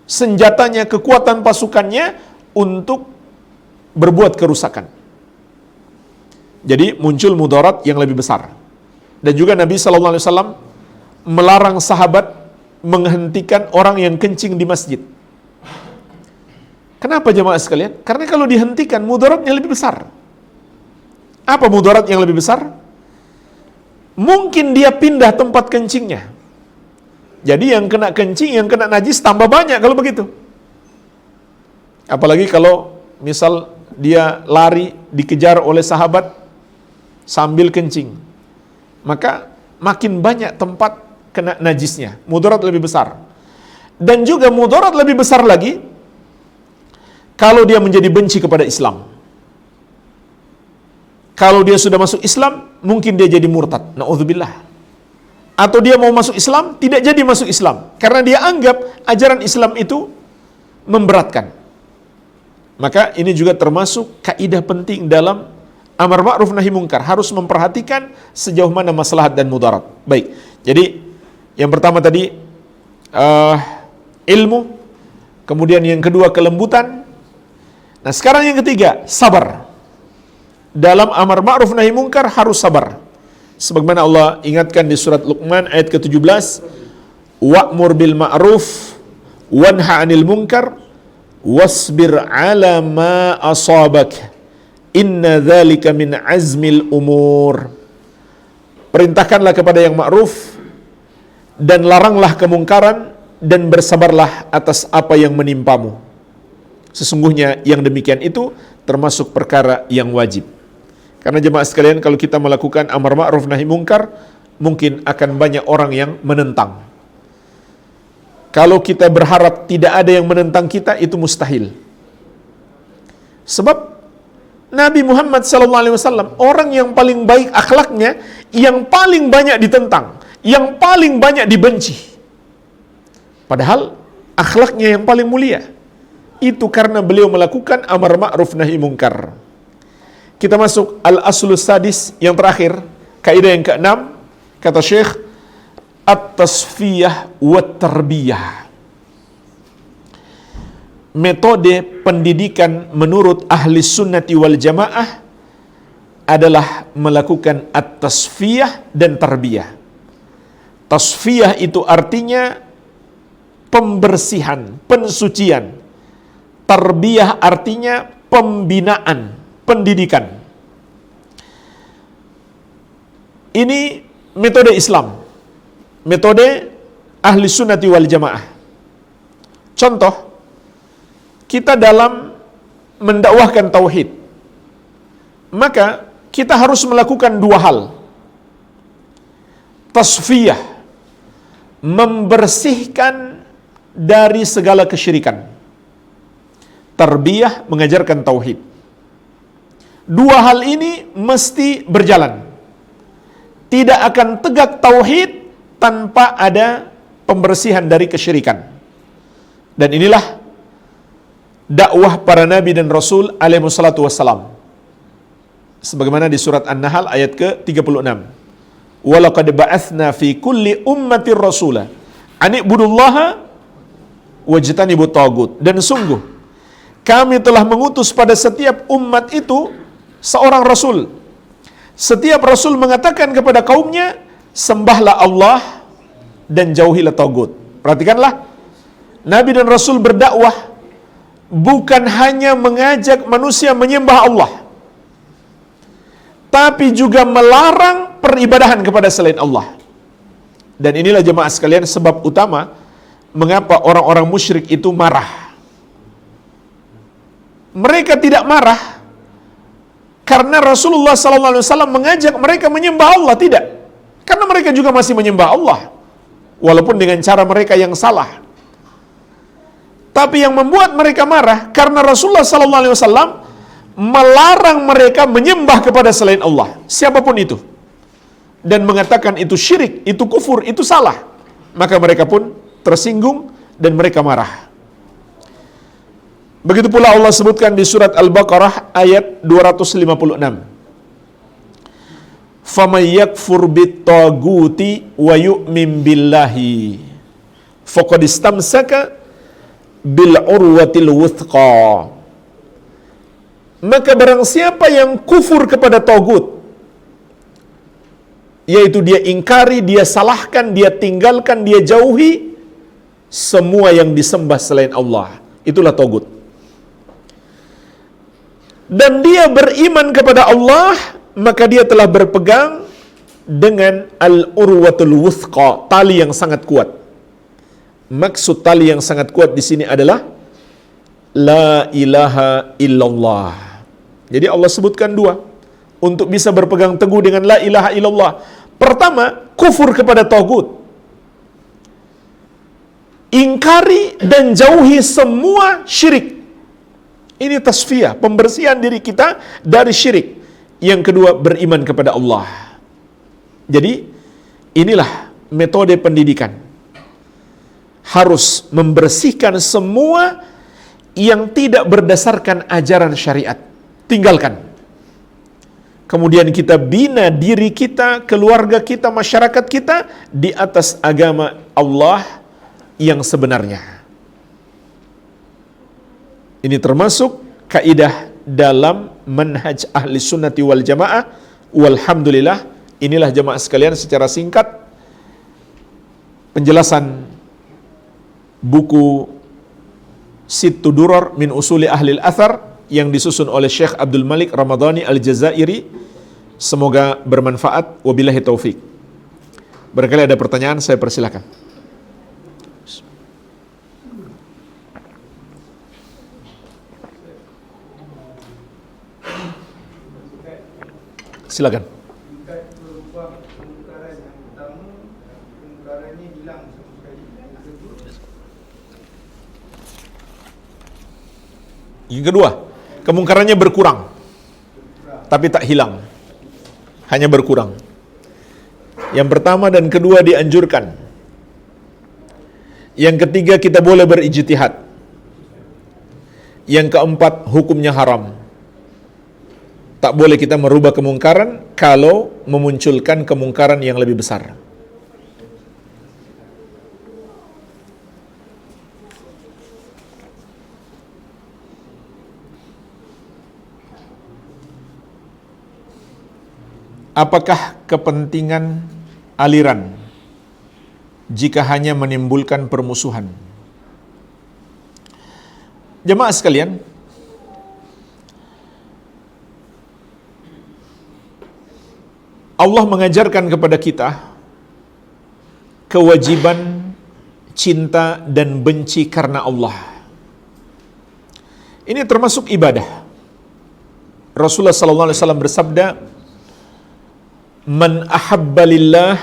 senjatanya, kekuatan pasukannya untuk berbuat kerusakan. Jadi muncul mudarat yang lebih besar. Dan juga Nabi SAW melarang sahabat menghentikan orang yang kencing di masjid. Kenapa jemaah sekalian? Karena kalau dihentikan mudaratnya lebih besar. Apa mudarat yang lebih besar? Mungkin dia pindah tempat kencingnya. Jadi yang kena kencing, yang kena najis tambah banyak kalau begitu. Apalagi kalau misal dia lari dikejar oleh sahabat sambil kencing, maka makin banyak tempat kena najisnya, mudarat lebih besar. Dan juga mudarat lebih besar lagi kalau dia menjadi benci kepada Islam. Kalau dia sudah masuk Islam, mungkin dia jadi murtad, na'udzubillah. Atau dia mau masuk Islam, tidak jadi masuk Islam karena dia anggap ajaran Islam itu memberatkan. Maka ini juga termasuk kaidah penting dalam amar ma'ruf nahi mungkar, harus memperhatikan sejauh mana maslahat dan mudarat. Baik. Jadi yang pertama tadi ilmu, kemudian yang kedua kelembutan. Nah, sekarang yang ketiga, sabar. Dalam amar ma'ruf nahi mungkar harus sabar. Sebagaimana Allah ingatkan di surat Luqman ayat ke-17, wa'mur bil ma'ruf wanha 'anil munkar wasbir 'ala ma asabak inna dzalika min azmil umur. Perintahkanlah kepada yang ma'ruf dan laranglah kemungkaran dan bersabarlah atas apa yang menimpamu. Sesungguhnya yang demikian itu termasuk perkara yang wajib. Karena jemaah sekalian, kalau kita melakukan amar ma'ruf nahi mungkar, mungkin akan banyak orang yang menentang. Kalau kita berharap tidak ada yang menentang kita, itu mustahil. Sebab Nabi Muhammad SAW, orang yang paling baik akhlaknya, yang paling banyak ditentang, yang paling banyak dibenci. Padahal akhlaknya yang paling mulia. Itu karena beliau melakukan amar ma'ruf nahi mungkar. Kita masuk al-aslus sadis yang terakhir, kaidah yang ke-6, kata Syekh, at-tasfiyah wa tarbiyah. Metode pendidikan menurut ahli sunnati wal jamaah adalah melakukan at-tasfiyah dan tarbiyah. Tasfiyah itu artinya pembersihan, pensucian. Tarbiyah artinya pembinaan, pendidikan. Ini metode Islam, metode ahli sunnati wal jamaah. Contoh, kita dalam mendakwahkan tauhid, maka kita harus melakukan dua hal. Tasfiyah, membersihkan dari segala kesyirikan. Tarbiyah, mengajarkan tauhid. Dua hal ini mesti berjalan. Tidak akan tegak tauhid tanpa ada pembersihan dari kesyirikan. Dan inilah dakwah para nabi dan rasul alaihi wassalatu wassalam. Sebagaimana di surat An-Nahl ayat ke-36. Walaqad ba'atsna fi kulli ummatir rasula an ibudullaha wajtanibut tagut. Dan sungguh kami telah mengutus pada setiap umat itu seorang rasul. Setiap rasul mengatakan kepada kaumnya, sembahlah Allah dan jauhilah tagut. Perhatikanlah, nabi dan rasul berdakwah bukan hanya mengajak manusia menyembah Allah, tapi juga melarang peribadahan kepada selain Allah. Dan inilah jemaah sekalian sebab utama mengapa orang-orang musyrik itu marah. Mereka tidak marah karena Rasulullah SAW mengajak mereka menyembah Allah, tidak. Karena mereka juga masih menyembah Allah, walaupun dengan cara mereka yang salah. Tapi yang membuat mereka marah karena Rasulullah SAW melarang mereka menyembah kepada selain Allah, siapapun itu, dan mengatakan itu syirik, itu kufur, itu salah. Maka mereka pun tersinggung dan mereka marah. Begitu pula Allah sebutkan di surat Al-Baqarah ayat 256. Faman yakfur bit-taguti wa yu'min billahi faqad istamsaka bil urwatil wuthqa. Maka barang siapa yang kufur kepada tagut, yaitu dia ingkari, dia salahkan, dia tinggalkan, dia jauhi semua yang disembah selain Allah. Itulah tagut. Dan dia beriman kepada Allah, maka dia telah berpegang dengan al-urwatul wuthqa, tali yang sangat kuat. Maksud tali yang sangat kuat di sini adalah la ilaha illallah. Jadi Allah sebutkan dua untuk bisa berpegang teguh dengan la ilaha illallah. Pertama, kufur kepada tagut. Ingkari dan jauhi semua syirik. Ini tasfiyah, pembersihan diri kita dari syirik. Yang kedua, beriman kepada Allah. Jadi, inilah metode pendidikan. Harus membersihkan semua yang tidak berdasarkan ajaran syariat. Tinggalkan. Kemudian kita bina diri kita, keluarga kita, masyarakat kita di atas agama Allah yang sebenarnya. Ini termasuk kaidah dalam manhaj ahli sunnati wal jamaah. Walhamdulillah, inilah jamaah sekalian secara singkat penjelasan buku Sittu Durar min Usuli Ahli Al-Athar yang disusun oleh Syekh Abdul Malik Ramadhani Al-Jazairi. Semoga bermanfaat. Wabillahi taufik. Barangkali ada pertanyaan, saya persilakan. Silakan. Yang kedua, kemungkarannya berkurang, tapi tak hilang, hanya berkurang. Yang pertama dan kedua dianjurkan. Yang ketiga, kita boleh berijtihad. Yang keempat, hukumnya haram. Tak boleh kita merubah kemungkaran kalau memunculkan kemungkaran yang lebih besar. Apakah kepentingan aliran jika hanya menimbulkan permusuhan? Jemaah sekalian, Allah mengajarkan kepada kita kewajiban cinta dan benci karena Allah. Ini termasuk ibadah. Rasulullah sallallahu alaihi wasallam bersabda, "Man ahabba lillah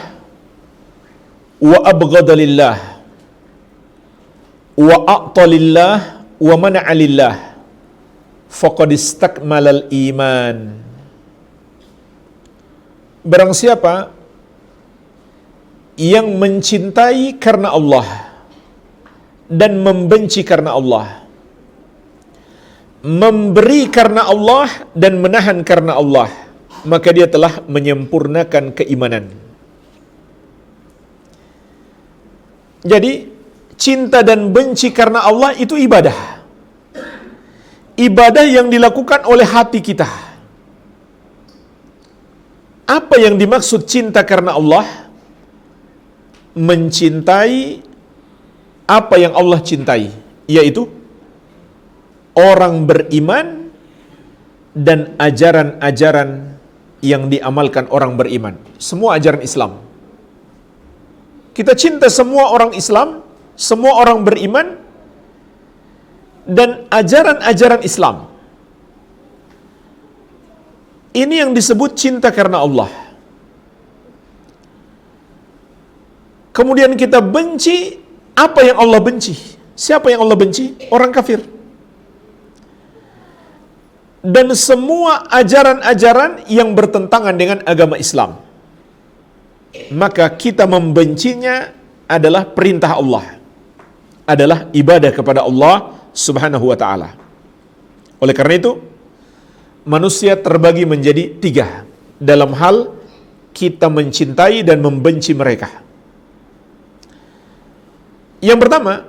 wa abghada lillah wa a'ta lillah wa mana'a lillah faqad istakmalal iman." Barang siapa yang mencintai karena Allah dan membenci karena Allah, memberi karena Allah dan menahan karena Allah, maka dia telah menyempurnakan keimanan. Jadi, cinta dan benci karena Allah itu ibadah. Ibadah yang dilakukan oleh hati kita. Apa yang dimaksud cinta karena Allah? Mencintai apa yang Allah cintai, yaitu orang beriman dan ajaran-ajaran yang diamalkan orang beriman. Semua ajaran Islam. Kita cinta semua orang Islam, semua orang beriman, dan ajaran-ajaran Islam. Ini yang disebut cinta karena Allah. Kemudian kita benci apa yang Allah benci. Siapa yang Allah benci? Orang kafir. Dan semua ajaran-ajaran yang bertentangan dengan agama Islam. Maka kita membencinya adalah perintah Allah. Adalah ibadah kepada Allah Subhanahu wa ta'ala. Oleh karena itu, manusia terbagi menjadi 3 dalam hal kita mencintai dan membenci mereka. Yang pertama,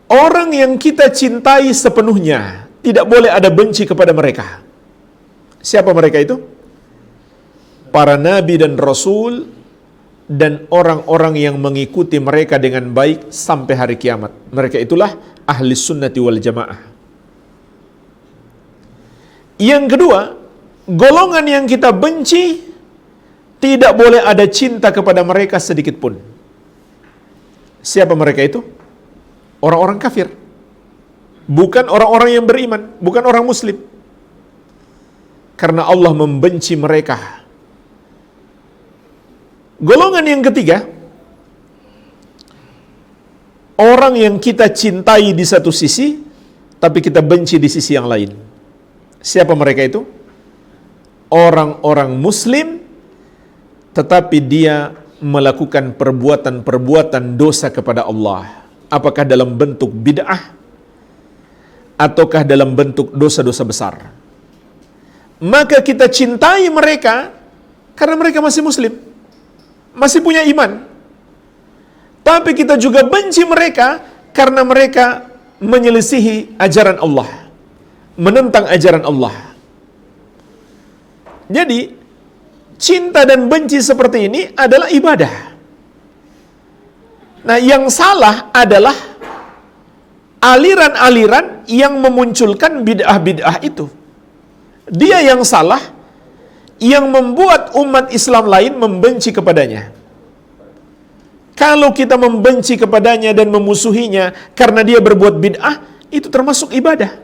orang yang kita cintai sepenuhnya, tidak boleh ada benci kepada mereka. Siapa mereka itu? para nabi dan rasul dan orang-orang yang mengikuti mereka dengan baik sampai hari kiamat. Mereka itulah ahli sunnati wal jamaah. Yang kedua, golongan yang kita benci, tidak boleh ada cinta kepada mereka sedikit pun. Siapa mereka itu? Orang-orang kafir. Bukan orang-orang yang beriman, bukan orang muslim. Karena Allah membenci mereka. Golongan yang ketiga, orang yang kita cintai di satu sisi, tapi kita benci di sisi yang lain. Siapa mereka itu? Orang-orang muslim, tetapi dia melakukan perbuatan-perbuatan dosa kepada Allah. Apakah dalam bentuk bid'ah, ataukah dalam bentuk dosa-dosa besar. Maka kita cintai mereka karena mereka masih muslim, masih punya iman. Tapi kita juga benci mereka karena mereka menyelisihi ajaran Allah, menentang ajaran Allah. Jadi cinta dan benci seperti ini adalah ibadah. Nah, yang salah adalah aliran-aliran yang memunculkan bid'ah-bid'ah itu. Dia yang salah, yang membuat umat Islam lain membenci kepadanya. Kalau kita membenci kepadanya dan memusuhinya karena dia berbuat bid'ah, itu termasuk ibadah.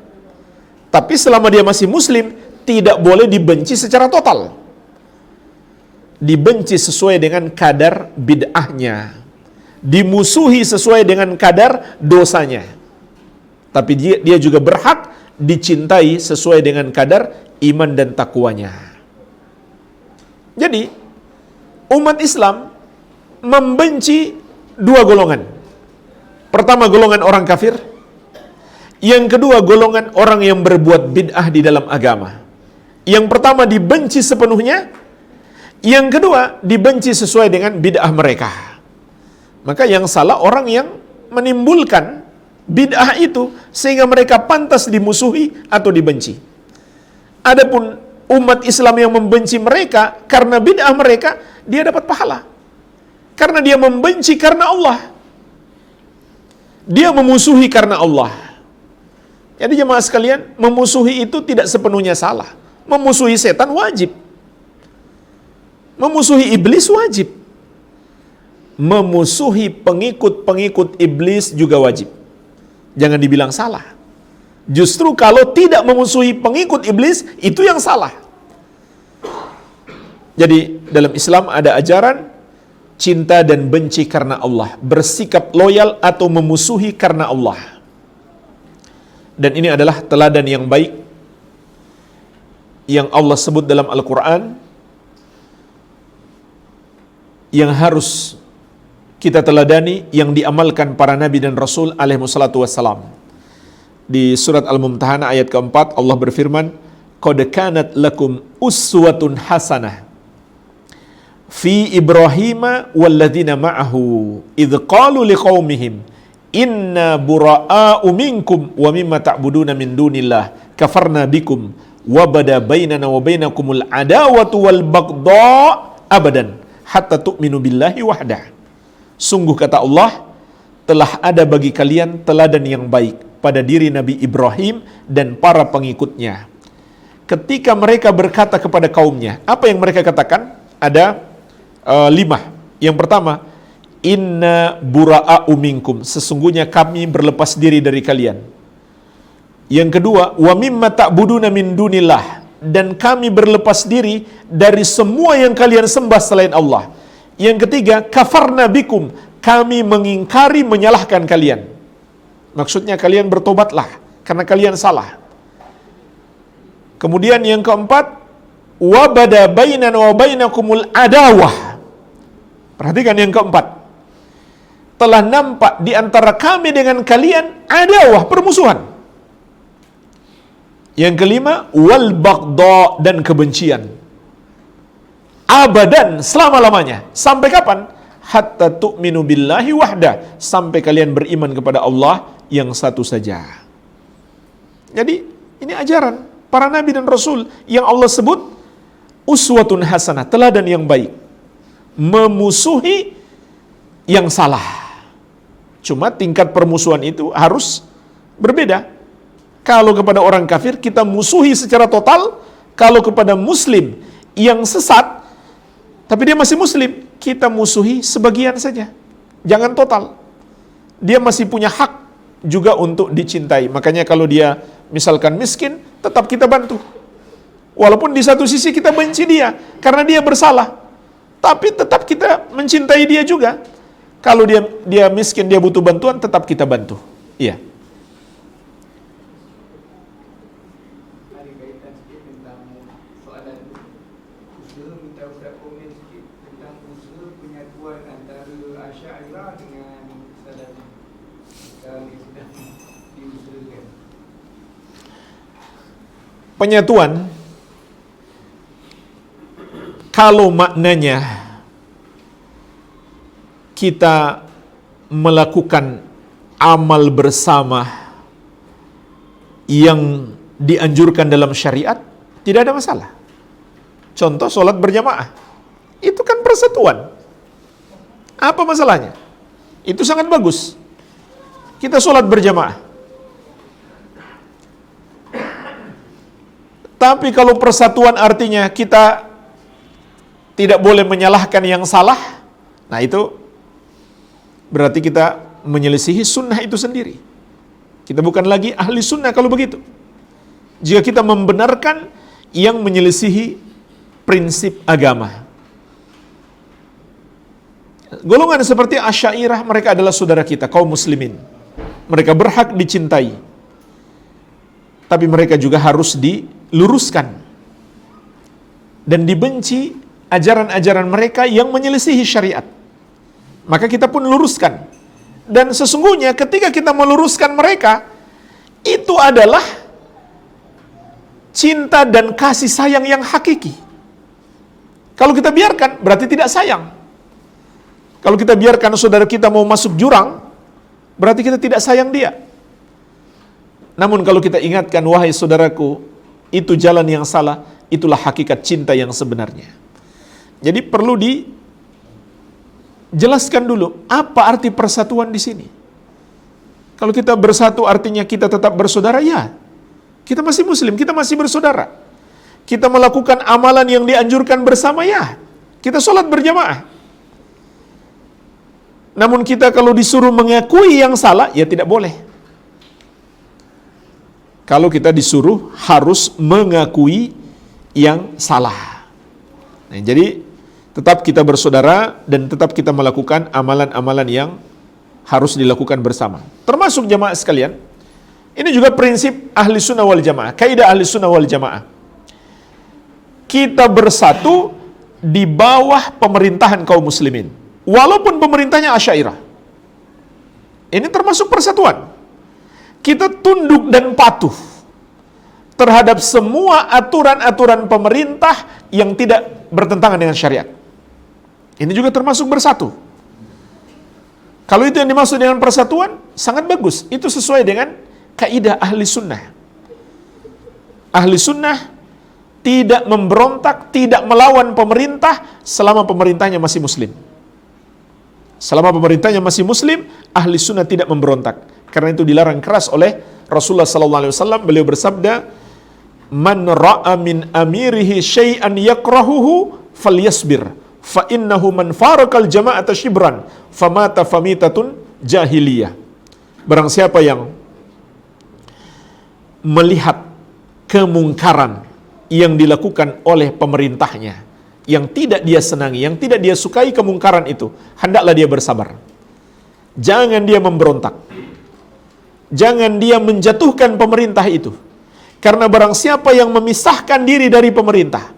Tapi selama dia masih muslim, tidak boleh dibenci secara total. Dibenci sesuai dengan kadar bid'ahnya, dimusuhi sesuai dengan kadar dosanya. Tapi dia juga berhak dicintai sesuai dengan kadar iman dan takwanya. Jadi, umat Islam membenci dua golongan. Pertama, golongan orang kafir. Yang kedua, golongan orang yang berbuat bid'ah di dalam agama. Yang pertama dibenci sepenuhnya, yang kedua dibenci sesuai dengan bid'ah mereka. Maka yang salah orang yang menimbulkan bid'ah itu sehingga mereka pantas dimusuhi atau dibenci. Adapun umat Islam yang membenci mereka karena bid'ah mereka, dia dapat pahala. Karena dia membenci karena Allah. Dia memusuhi karena Allah. Jadi jemaah sekalian, memusuhi itu tidak sepenuhnya salah. Memusuhi setan wajib. Memusuhi iblis wajib. Memusuhi pengikut-pengikut iblis juga wajib. Jangan dibilang salah. Justru kalau tidak memusuhi pengikut iblis, itu yang salah. Jadi dalam Islam ada ajaran cinta dan benci karena Allah, bersikap loyal atau memusuhi karena Allah. Dan ini adalah teladan yang baik yang Allah sebut dalam Al-Quran, yang harus kita teladani, yang diamalkan para nabi dan rasul alaihi wassalatu wassalam. Di surat Al-Mumtahanah ayat keempat, Allah berfirman, "Qad kanat lakum uswatun hasanah fi Ibrahim walladzina ma'ahu idh qalu liqaumihim inna bura'a'u minkum wa mimma ta'buduna min dunillah kafarna bikum wa bada bainana wa bainakumul adawatu wal baghdha' abadan hatta tu'minu billahi wahdah." Sungguh kata Allah, telah ada bagi kalian teladan yang baik pada diri Nabi Ibrahim dan para pengikutnya. Ketika mereka berkata kepada kaumnya, apa yang mereka katakan? Ada 5. Yang pertama, inna bura'a'u minkum, sesungguhnya kami berlepas diri dari kalian. Yang kedua, wa mimma ta'buduna min dunillah, dan kami berlepas diri dari semua yang kalian sembah selain Allah. Yang ketiga, kafarna bikum, kami mengingkari menyalahkan kalian. Maksudnya kalian bertobatlah karena kalian salah. Kemudian yang keempat, wa bada bainana wa bainakumul adawah. Perhatikan yang keempat. Telah nampak di antara kami dengan kalian adawah, permusuhan. Yang kelima, wal baghdha, dan kebencian. Abadan, selama-lamanya. Sampai kapan? Hatta tu'minu billahi wahda, sampai kalian beriman kepada Allah yang satu saja. Jadi ini ajaran para nabi dan rasul yang Allah sebut uswatun hasanah, teladan yang baik, memusuhi yang salah. Cuma tingkat permusuhan itu harus berbeda. Kalau kepada orang kafir kita musuhi secara total, kalau kepada muslim yang sesat tapi dia masih muslim, kita musuhi sebagian saja. Jangan total. Dia masih punya hak juga untuk dicintai. Makanya kalau dia misalkan miskin, tetap kita bantu. Walaupun di satu sisi kita benci dia karena dia bersalah, tapi tetap kita mencintai dia juga. Kalau dia miskin, dia butuh bantuan, tetap kita bantu. Iya. Ada kaitan sedikit tentang soalan usul, minta Ustaz komen sedikit tentang usul penyatuan antara Asy'ariyah dengan Salafi. Sekarang ini sedang diusulkan. Penyatuan, kalau maknanya kita melakukan amal bersama yang dianjurkan dalam syariat, tidak ada masalah. Contoh sholat berjamaah, itu kan persatuan. Apa masalahnya? Itu sangat bagus. Kita sholat berjamaah. Tapi kalau persatuan artinya kita tidak boleh menyalahkan yang salah, nah itu berarti kita menyelisihi sunnah itu sendiri. Kita bukan lagi ahli sunnah kalau begitu. Jika kita membenarkan yang menyelisihi prinsip agama. Golongan seperti Asy'ariyah, mereka adalah saudara kita, kaum muslimin. Mereka berhak dicintai. Tapi mereka juga harus diluruskan dan dibenci ajaran-ajaran mereka yang menyelisihi syariat. Maka kita pun luruskan. Dan sesungguhnya ketika kita meluruskan mereka, itu adalah cinta dan kasih sayang yang hakiki. Kalau kita biarkan, berarti tidak sayang. Kalau kita biarkan saudara kita mau masuk jurang, berarti kita tidak sayang dia. Namun kalau kita ingatkan, wahai saudaraku, itu jalan yang salah, itulah hakikat cinta yang sebenarnya. Jadi perlu dijelaskan dulu apa arti persatuan di sini. Kalau kita bersatu artinya kita tetap bersaudara, ya. Kita masih muslim, kita masih bersaudara. Kita melakukan amalan yang dianjurkan bersama, ya. Kita sholat berjamaah. Namun kita kalau disuruh mengakui yang salah, ya tidak boleh. Kalau kita disuruh harus mengakui yang salah. Nah, jadi tetap kita bersaudara dan tetap kita melakukan amalan-amalan yang harus dilakukan bersama. Termasuk jamaah sekalian, ini juga prinsip ahli sunnah wal jamaah, kaidah ahli sunnah wal jamaah. Kita bersatu di bawah pemerintahan kaum muslimin, walaupun pemerintahnya Asy'ariyah. Ini termasuk persatuan. Kita tunduk dan patuh terhadap semua aturan-aturan pemerintah yang tidak bertentangan dengan syariat. Ini juga termasuk bersatu. Kalau itu yang dimaksud dengan persatuan, sangat bagus. Itu sesuai dengan kaidah ahli sunnah. Ahli sunnah tidak memberontak, tidak melawan pemerintah selama pemerintahnya masih muslim. Selama pemerintahnya masih muslim, ahli sunnah tidak memberontak. Karena itu dilarang keras oleh Rasulullah SAW. Beliau bersabda, "Man ra'a min amirihi syai'an yakrahuhu falyasbir, fa innahu man farakal jama'ata shibran famata famitatun jahiliyah." Barang siapa yang melihat kemungkaran yang dilakukan oleh pemerintahnya, yang tidak dia senangi, yang tidak dia sukai kemungkaran itu, hendaklah dia bersabar. Jangan dia memberontak. Jangan dia menjatuhkan pemerintah itu. Karena barang siapa yang memisahkan diri dari pemerintah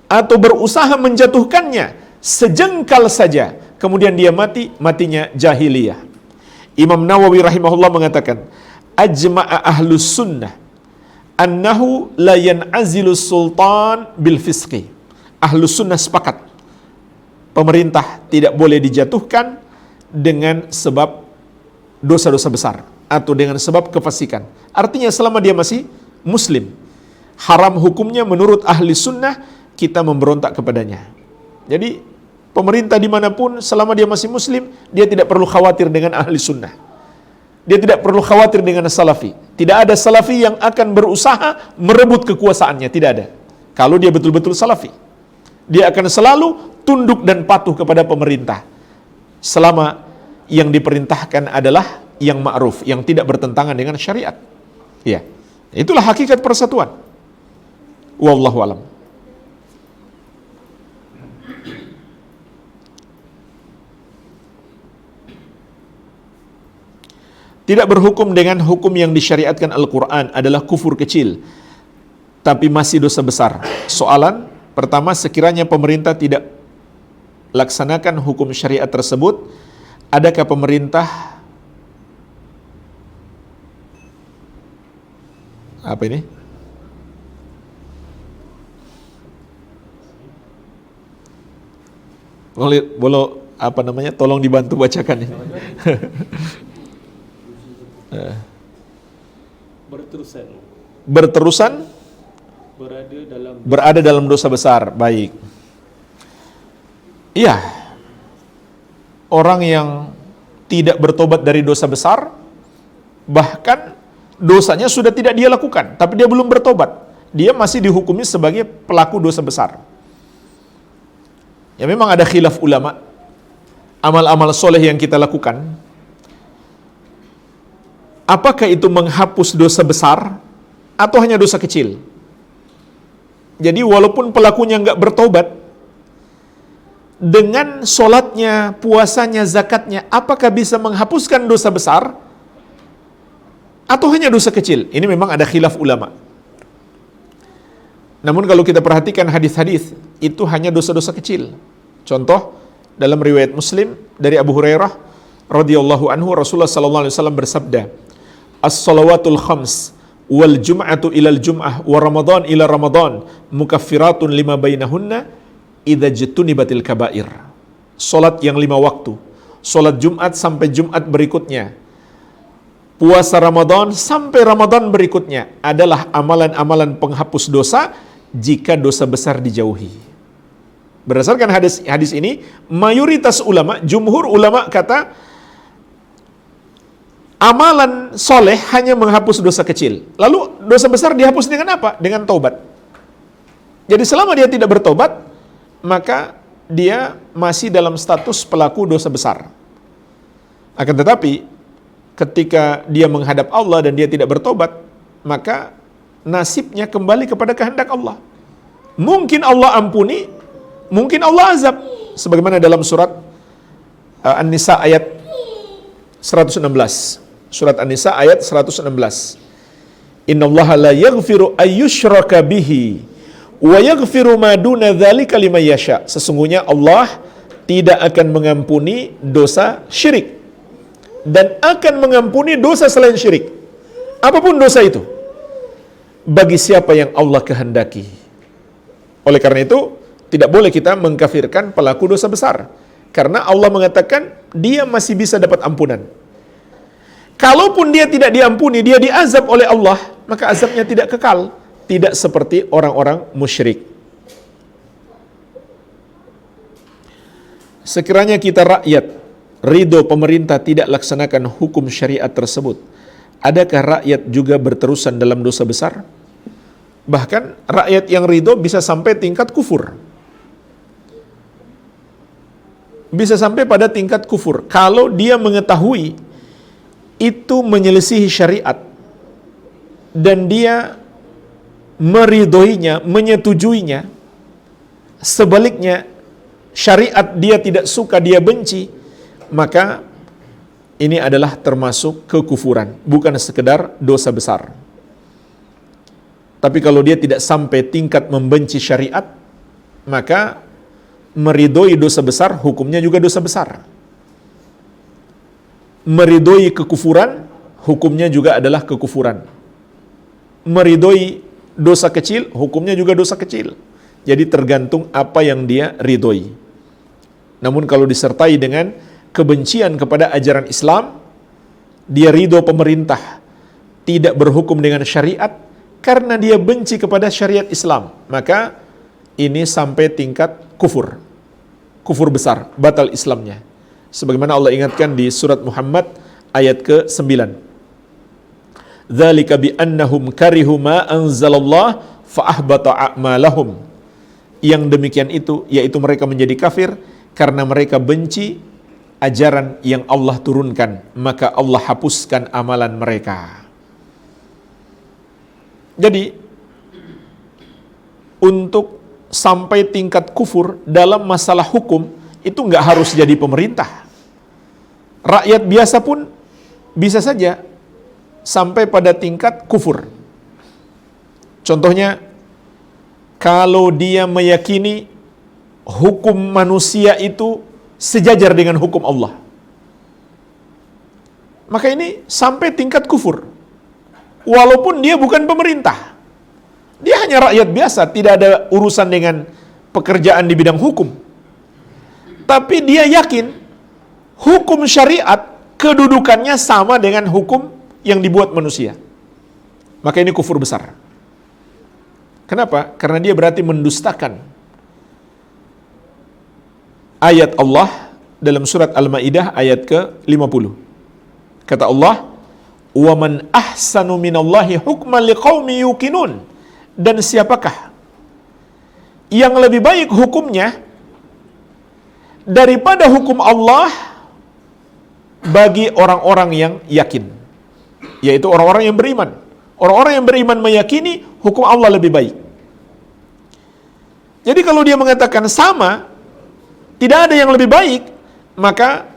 atau berusaha menjatuhkannya sejengkal saja, kemudian dia matinya jahiliyah. Imam Nawawi rahimahullah mengatakan, ajma'a ahlus sunnah annahu la yan'azilus sultan bil fisqi. Ahlus sunnah sepakat, pemerintah tidak boleh dijatuhkan dengan sebab dosa-dosa besar atau dengan sebab kefasikan. Artinya selama dia masih muslim, haram hukumnya menurut ahli sunnah kita memberontak kepadanya. Jadi pemerintah dimanapun selama dia masih muslim, dia tidak perlu khawatir dengan ahli sunnah. Dia tidak perlu khawatir dengan salafi. Tidak ada salafi yang akan berusaha merebut kekuasaannya, tidak ada. Kalau dia betul-betul salafi, dia akan selalu tunduk dan patuh kepada pemerintah selama yang diperintahkan adalah yang ma'ruf, yang tidak bertentangan dengan syariat. Ya, itulah hakikat persatuan. Wallahu alam. Tidak berhukum dengan hukum yang disyariatkan Al-Quran adalah kufur kecil, tapi masih dosa besar. Soalan pertama, sekiranya pemerintah tidak laksanakan hukum syariat tersebut, adakah pemerintah apa ini? Boleh apa namanya? Tolong dibantu bacakan ini. Berterusan berada dalam dosa besar. Baik. Iya. Orang yang tidak bertobat dari dosa besar, bahkan dosanya sudah tidak dia lakukan, tapi dia belum bertobat, dia masih dihukumi sebagai pelaku dosa besar. Ya, memang ada khilaf ulama. Amal-amal soleh yang kita lakukan, apakah itu menghapus dosa besar atau hanya dosa kecil? Jadi walaupun pelakunya nggak bertobat, dengan sholatnya, puasanya, zakatnya, apakah bisa menghapuskan dosa besar atau hanya dosa kecil? Ini memang ada khilaf ulama. Namun kalau kita perhatikan hadis-hadis, itu hanya dosa-dosa kecil. Contoh, dalam riwayat Muslim dari Abu Hurairah radhiyallahu anhu, Rasulullah sallallahu alaihi wasallam bersabda, "As-salawatul khams wal jum'atu ilal jum'ah wa ramadan ila ramadan mukaffiratun lima bainahunna idza jutunibatil kabair." Salat yang 5 waktu, salat Jumat sampai Jumat berikutnya, puasa Ramadan sampai Ramadan berikutnya adalah amalan-amalan penghapus dosa jika dosa besar dijauhi. Berdasarkan hadis ini, mayoritas ulama, jumhur ulama kata amalan soleh hanya menghapus dosa kecil. Lalu dosa besar dihapus dengan apa? Dengan taubat. Jadi selama dia tidak bertobat, maka dia masih dalam status pelaku dosa besar. Akan tetapi, ketika dia menghadap Allah dan dia tidak bertobat, maka nasibnya kembali kepada kehendak Allah. Mungkin Allah ampuni, mungkin Allah azab. Sebagaimana dalam surat An-Nisa ayat 116. Surat An-Nisa ayat 116. Innallaha la yaghfiru ayyushraka bihi wa yaghfiru ma duna dzalika liman yasha. Sesungguhnya Allah tidak akan mengampuni dosa syirik dan akan mengampuni dosa selain syirik. Apapun dosa itu, bagi siapa yang Allah kehendaki. Oleh karena itu, tidak boleh kita mengkafirkan pelaku dosa besar, karena Allah mengatakan dia masih bisa dapat ampunan. Kalaupun dia tidak diampuni, dia diazab oleh Allah, maka azabnya tidak kekal, tidak seperti orang-orang musyrik. Sekiranya kita rakyat ridho pemerintah tidak laksanakan hukum syariat tersebut, adakah rakyat juga berterusan dalam dosa besar? Bahkan rakyat yang ridho bisa sampai tingkat kufur. Bisa sampai pada tingkat kufur kalau dia mengetahui itu menyelisihi syariat dan dia meridhoinya, menyetujuinya. Sebaliknya syariat dia tidak suka, dia benci, maka ini adalah termasuk kekufuran, bukan sekedar dosa besar. Tapi kalau dia tidak sampai tingkat membenci syariat, maka meridhoi dosa besar, hukumnya juga dosa besar. Meridhoi kekufuran, hukumnya juga adalah kekufuran. Meridhoi dosa kecil, hukumnya juga dosa kecil. Jadi tergantung apa yang dia ridhoi. Namun kalau disertai dengan kebencian kepada ajaran Islam, dia ridho pemerintah tidak berhukum dengan syariat karena dia benci kepada syariat Islam, maka ini sampai tingkat kufur. Kufur besar, batal Islamnya. Sebagaimana Allah ingatkan di surat Muhammad ayat ke-9. Dzalika bi annahum karihu ma anzalallah fa ahbata a'malahum. Yang demikian itu yaitu mereka menjadi kafir karena mereka benci ajaran yang Allah turunkan, maka Allah hapuskan amalan mereka. Jadi untuk sampai tingkat kufur dalam masalah hukum itu nggak harus jadi pemerintah. Rakyat biasa pun bisa saja sampai pada tingkat kufur. Contohnya, kalau dia meyakini hukum manusia itu sejajar dengan hukum Allah, maka ini sampai tingkat kufur. Walaupun dia bukan pemerintah, dia hanya rakyat biasa, tidak ada urusan dengan pekerjaan di bidang hukum. Tapi dia yakin hukum syariat kedudukannya sama dengan hukum yang dibuat manusia. Maka ini kufur besar. Kenapa? Karena dia berarti mendustakan ayat Allah dalam surat Al-Maidah ayat ke-50. Kata Allah, "Wa man ahsanu minallahi hukman liqaumi yuqinun." Dan siapakah yang lebih baik hukumnya daripada hukum Allah bagi orang-orang yang yakin, yaitu orang-orang yang beriman. Orang-orang yang beriman meyakini hukum Allah lebih baik. Jadi kalau dia mengatakan sama, tidak ada yang lebih baik, maka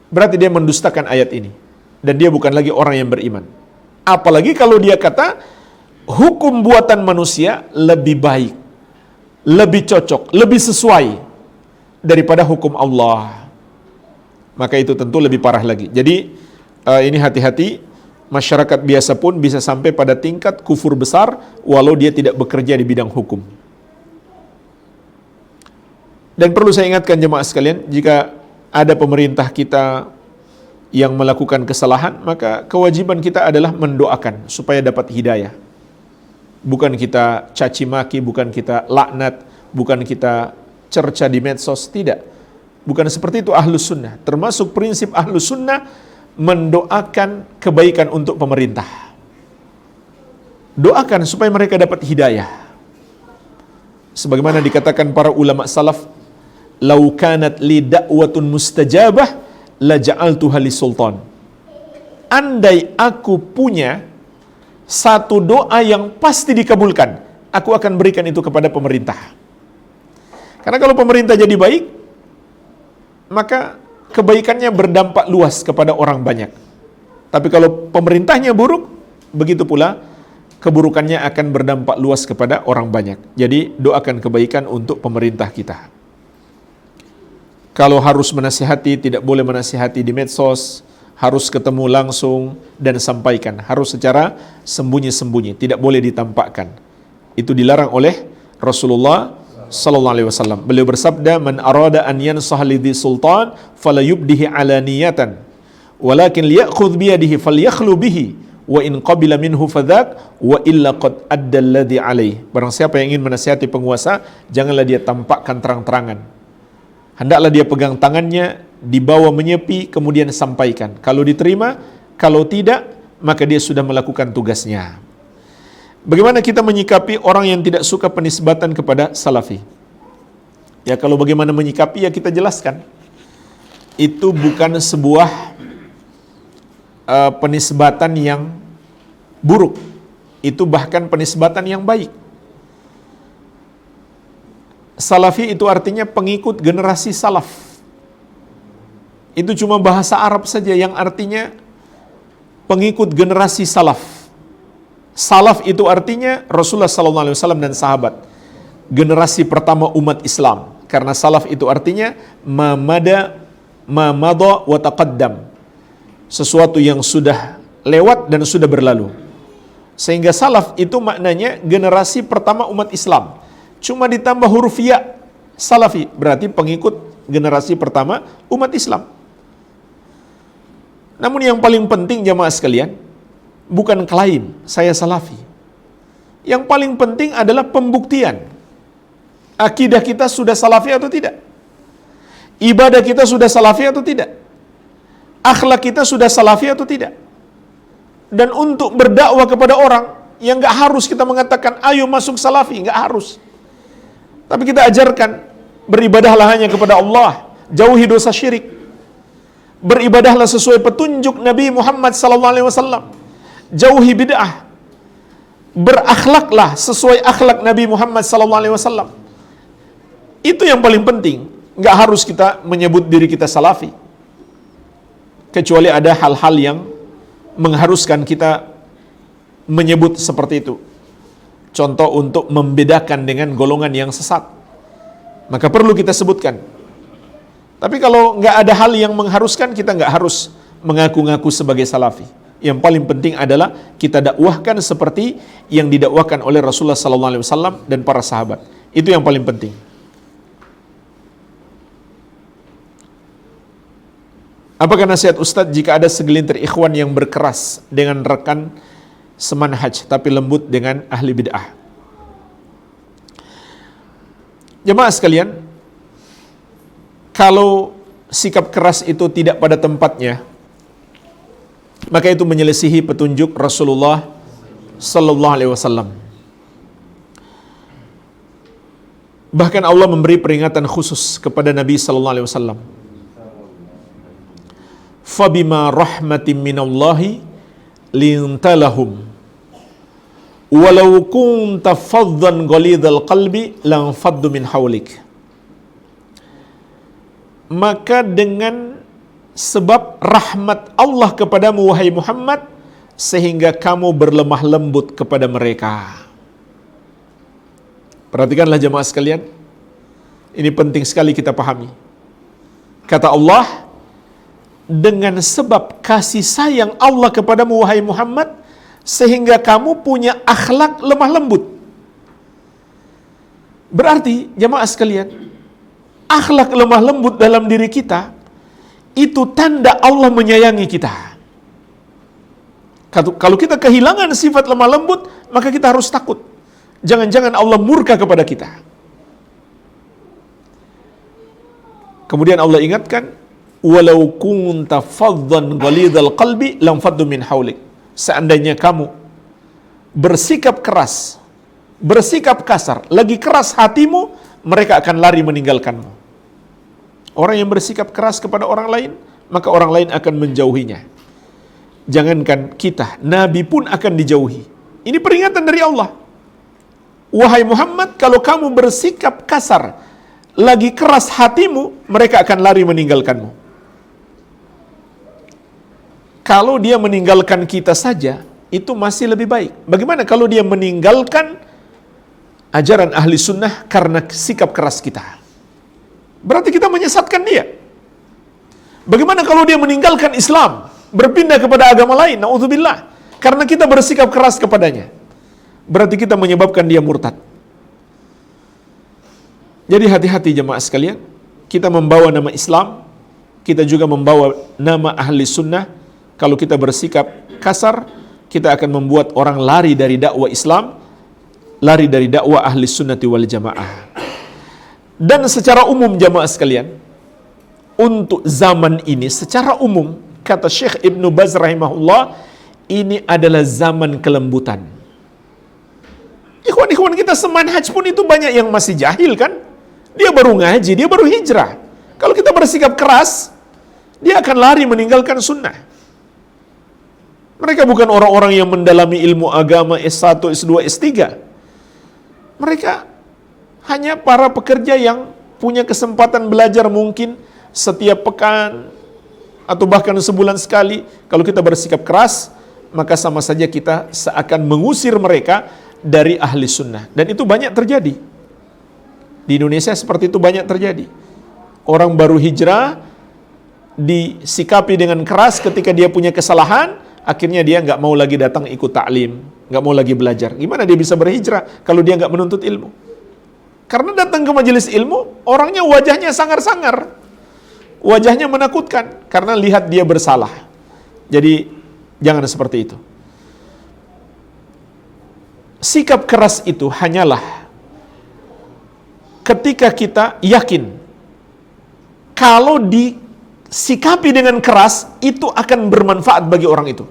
berarti dia mendustakan ayat ini. Dan dia bukan lagi orang yang beriman. Apalagi kalau dia kata hukum buatan manusia lebih baik, lebih cocok, lebih sesuai daripada hukum Allah. Maka itu tentu lebih parah lagi. Jadi ini hati-hati, masyarakat biasa pun bisa sampai pada tingkat kufur besar walau dia tidak bekerja di bidang hukum. Dan perlu saya ingatkan jemaah sekalian, jika ada pemerintah kita yang melakukan kesalahan, maka kewajiban kita adalah mendoakan supaya dapat hidayah. Bukan kita caci maki, bukan kita laknat, bukan kita cerca di medsos, tidak. Bukan seperti itu Ahlus Sunnah. Termasuk prinsip Ahlus Sunnah mendoakan kebaikan untuk pemerintah. Doakan supaya mereka dapat hidayah. Sebagaimana dikatakan para ulama salaf, "Lau kanat li da'watun mustajabah la ja'altuha li sultan." Andai aku punya satu doa yang pasti dikabulkan, aku akan berikan itu kepada pemerintah. Karena kalau pemerintah jadi baik, maka kebaikannya berdampak luas kepada orang banyak. Tapi kalau pemerintahnya buruk, begitu pula keburukannya akan berdampak luas kepada orang banyak. Jadi doakan kebaikan untuk pemerintah kita. Kalau harus menasihati, tidak boleh menasihati di medsos, harus ketemu langsung dan sampaikan. Harus secara sembunyi-sembunyi, tidak boleh ditampakkan. Itu dilarang oleh Rasulullah sallallahu alaihi wasallam. Beliau bersabda, "Man arada an yansah lidhi sultan fala yubdihi alaniyatan, walakin liya'khudh bi yadihi falyakhlu bihi, wa in qabila minhu fadhak, wa illa qad adda alladhi alaih." Barang siapa yang ingin menasihati penguasa, janganlah dia tampakkan terang-terangan. Hendaklah dia pegang tangannya, dibawa menyepi, kemudian sampaikan. Kalau diterima, kalau tidak, maka dia sudah melakukan tugasnya. Bagaimana kita menyikapi orang yang tidak suka penisbatan kepada salafi? Ya, kalau bagaimana menyikapi, ya kita jelaskan. Itu bukan sebuah penisbatan yang buruk. Itu bahkan penisbatan yang baik. Salafi itu artinya pengikut generasi salaf. Itu cuma bahasa Arab saja yang artinya pengikut generasi salaf. Salaf itu artinya Rasulullah SAW dan sahabat. Generasi pertama umat Islam. Karena salaf itu artinya ma mada wa taqaddam. Sesuatu yang sudah lewat dan sudah berlalu. Sehingga salaf itu maknanya generasi pertama umat Islam. Cuma ditambah huruf ya, salafi, berarti pengikut generasi pertama umat Islam. Namun yang paling penting jamaah sekalian, bukan klaim saya salafi. Yang paling penting adalah pembuktian. Akidah kita sudah salafi atau tidak? Ibadah kita sudah salafi atau tidak? Akhlak kita sudah salafi atau tidak? Dan untuk berdakwah kepada orang, yang gak harus kita mengatakan, ayo masuk salafi, gak harus. Tapi kita ajarkan, beribadahlah hanya kepada Allah, jauhi dosa syirik. Beribadahlah sesuai petunjuk Nabi Muhammad SAW, jauhi bid'ah. Berakhlaklah sesuai akhlak Nabi Muhammad SAW. Itu yang paling penting. Gak harus kita menyebut diri kita salafi, kecuali ada hal-hal yang mengharuskan kita menyebut seperti itu. Contoh untuk membedakan dengan golongan yang sesat, maka perlu kita sebutkan. Tapi kalau nggak ada hal yang mengharuskan, kita nggak harus mengaku-ngaku sebagai salafi. Yang paling penting adalah kita dakwahkan seperti yang didakwakan oleh Rasulullah SAW dan para sahabat. Itu yang paling penting. Apakah nasihat Ustadz jika ada segelintir ikhwan yang berkeras dengan rekan semanhaj tapi lembut dengan ahli bid'ah? Jemaah sekalian, kalau sikap keras itu tidak pada tempatnya, maka itu menyelisihi petunjuk Rasulullah sallallahu alaihi wasallam. Bahkan Allah memberi peringatan khusus kepada Nabi sallallahu alaihi wasallam. Fabima rahmatin minallahi lintalahum walau kunta faddan ghalidhal qalbi lan faddu min hawlik. Maka dengan sebab rahmat Allah kepadamu wahai Muhammad, sehingga kamu berlemah lembut kepada mereka. Perhatikanlah jemaah sekalian, ini penting sekali kita pahami. Kata Allah, dengan sebab kasih sayang Allah kepadamu wahai Muhammad, sehingga kamu punya akhlak lemah lembut. Berarti jemaah sekalian, akhlak lemah lembut dalam diri kita itu tanda Allah menyayangi kita. Kalau kita kehilangan sifat lemah lembut, maka kita harus takut. Jangan-jangan Allah murka kepada kita. Kemudian Allah ingatkan, walau kunta faddan ghalidhal qalbi lam faddu min haulik. Seandainya kamu bersikap keras, bersikap kasar, lagi keras hatimu, mereka akan lari meninggalkanmu. Orang yang bersikap keras kepada orang lain, maka orang lain akan menjauhinya. Jangankan kita, Nabi pun akan dijauhi. Ini peringatan dari Allah. Wahai Muhammad, kalau kamu bersikap kasar, lagi keras hatimu, mereka akan lari meninggalkanmu. Kalau dia meninggalkan kita saja, itu masih lebih baik. Bagaimana kalau dia meninggalkan ajaran ahli sunnah karena sikap keras kita? Berarti kita menyesatkan dia. Bagaimana kalau dia meninggalkan Islam, berpindah kepada agama lain, na'udzubillah, karena kita bersikap keras kepadanya? Berarti kita menyebabkan dia murtad. Jadi hati-hati jemaah sekalian, kita membawa nama Islam, kita juga membawa nama ahli sunnah. Kalau kita bersikap kasar, kita akan membuat orang lari dari dakwah Islam, lari dari dakwah ahli sunnati wal jamaah. Dan secara umum jamaah sekalian, untuk zaman ini secara umum, kata Syekh Ibnu Baz rahimahullah, ini adalah zaman kelembutan. Ikhwan-ikhwan kita semanhaj pun itu banyak yang masih jahil kan? Dia baru ngaji, dia baru hijrah. Kalau kita bersikap keras, dia akan lari meninggalkan sunnah. Mereka bukan orang-orang yang mendalami ilmu agama S1, S2, S3. Mereka hanya para pekerja yang punya kesempatan belajar mungkin setiap pekan atau bahkan sebulan sekali. Kalau kita bersikap keras, maka sama saja kita seakan mengusir mereka dari ahli sunnah. Dan itu banyak terjadi. Di Indonesia seperti itu banyak terjadi. Orang baru hijrah disikapi dengan keras ketika dia punya kesalahan, akhirnya dia nggak mau lagi datang ikut taklim, nggak mau lagi belajar. Gimana dia bisa berhijrah kalau dia nggak menuntut ilmu? Karena datang ke majelis ilmu, orangnya wajahnya sangar-sangar, wajahnya menakutkan karena lihat dia bersalah. Jadi jangan seperti itu. Sikap keras itu hanyalah ketika kita yakin kalau disikapi dengan keras itu akan bermanfaat bagi orang itu,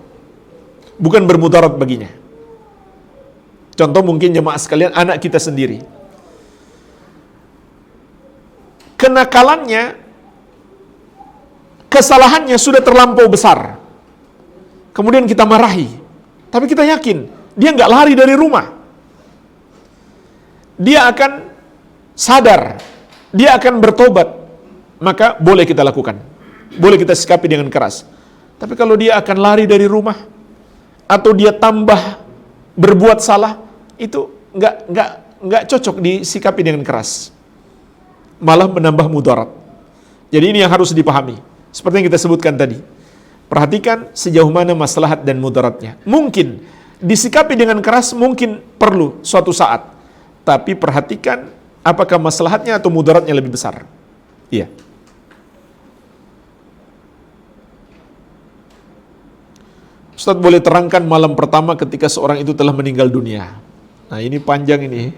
bukan bermudarat baginya. Contoh mungkin jemaah sekalian, anak kita sendiri, kenakalannya, kesalahannya sudah terlampau besar, kemudian kita marahi, tapi kita yakin dia nggak lari dari rumah, dia akan sadar, dia akan bertobat, maka boleh kita lakukan, boleh kita sikapi dengan keras. Tapi kalau dia akan lari dari rumah atau dia tambah berbuat salah, itu nggak cocok disikapi dengan keras, malah menambah mudarat. Jadi ini yang harus dipahami. Seperti yang kita sebutkan tadi, perhatikan sejauh mana maslahat dan mudaratnya. Mungkin disikapi dengan keras, mungkin perlu suatu saat, tapi perhatikan apakah maslahatnya atau mudaratnya lebih besar. Iya. Ustaz boleh terangkan malam pertama ketika seorang itu telah meninggal dunia. Nah ini panjang ini.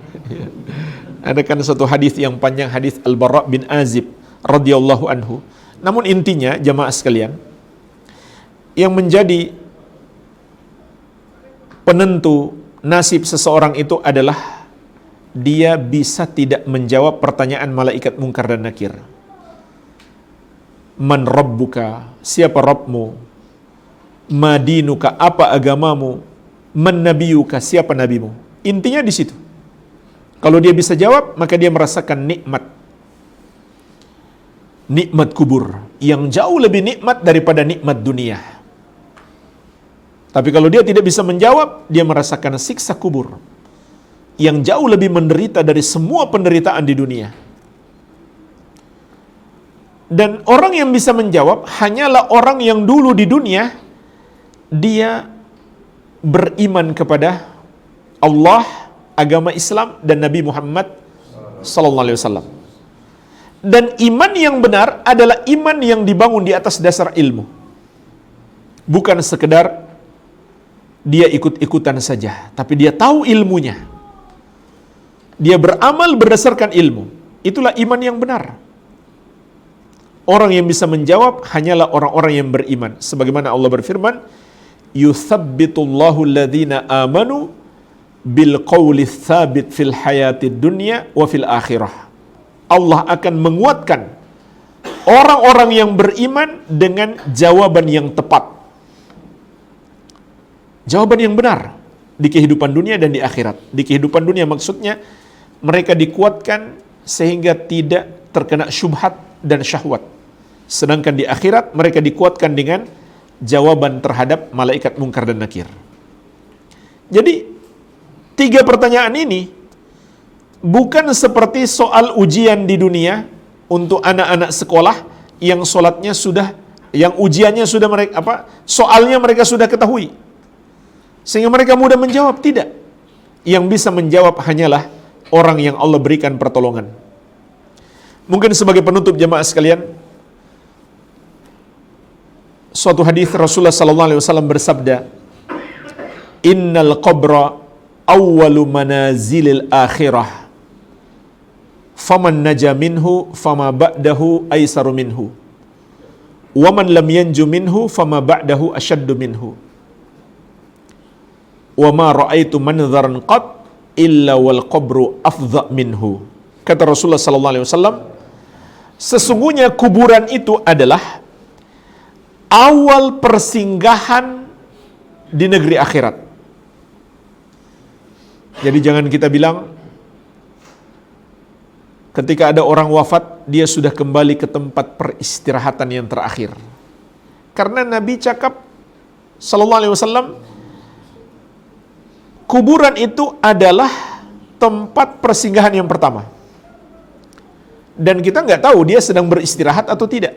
Ada kan satu hadis yang panjang, hadis Al-Bara bin Azib radhiyallahu anhu. Namun intinya jamaah sekalian, yang menjadi penentu nasib seseorang itu adalah dia bisa tidak menjawab pertanyaan malaikat mungkar dan nakir. Man rabbuka, siapa Rabbmu? Madinuka, apa agamamu? Man nabiyuka, siapa nabimu? Intinya di situ. Kalau dia bisa jawab, maka dia merasakan nikmat kubur yang jauh lebih nikmat daripada nikmat dunia. Tapi kalau dia tidak bisa menjawab, dia merasakan siksa kubur yang jauh lebih menderita dari semua penderitaan di dunia. Dan orang yang bisa menjawab hanyalah orang yang dulu di dunia dia beriman kepada Allah, agama Islam dan Nabi Muhammad sallallahu alaihi wasallam. Dan iman yang benar adalah iman yang dibangun di atas dasar ilmu. Bukan sekedar dia ikut-ikutan saja, tapi dia tahu ilmunya. Dia beramal berdasarkan ilmu. Itulah iman yang benar. Orang yang bisa menjawab hanyalah orang-orang yang beriman. Sebagaimana Allah berfirman, "Yuthabbitullahu alladhina amanu bil qawli tsabit fil hayatid dunya wa fil akhirah." Allah akan menguatkan orang-orang yang beriman dengan jawaban yang tepat. Jawaban yang benar di kehidupan dunia dan di akhirat. Di kehidupan dunia maksudnya mereka dikuatkan sehingga tidak terkena syubhat dan syahwat. Sedangkan di akhirat mereka dikuatkan dengan jawaban terhadap malaikat mungkar dan nakir. Jadi 3 pertanyaan ini bukan seperti soal ujian di dunia untuk anak-anak sekolah yang solatnya sudah, yang ujiannya sudah mereka soalnya mereka sudah ketahui, sehingga mereka mudah menjawab. Tidak. Yang bisa menjawab hanyalah orang yang Allah berikan pertolongan. Mungkin sebagai penutup jemaah sekalian, suatu hadis Rasulullah sallallahu alaihi wasallam bersabda, "Innal qabra awwalu manazilil akhirah. Faman naja minhu fama ba'dahu aisaru minhu. Waman lam yanju minhu fama ba'dahu ashaddu minhu. Wa ma ra'aitu manzaran qad illa wal qabru afdha minhu." Kata Rasulullah sallallahu alaihi wasallam, sesungguhnya kuburan itu adalah awal persinggahan di negeri akhirat. Jadi jangan kita bilang ketika ada orang wafat dia sudah kembali ke tempat peristirahatan yang terakhir. Karena Nabi cakap sallallahu alaihi wasallam, kuburan itu adalah tempat persinggahan yang pertama. Dan kita nggak tahu dia sedang beristirahat atau tidak.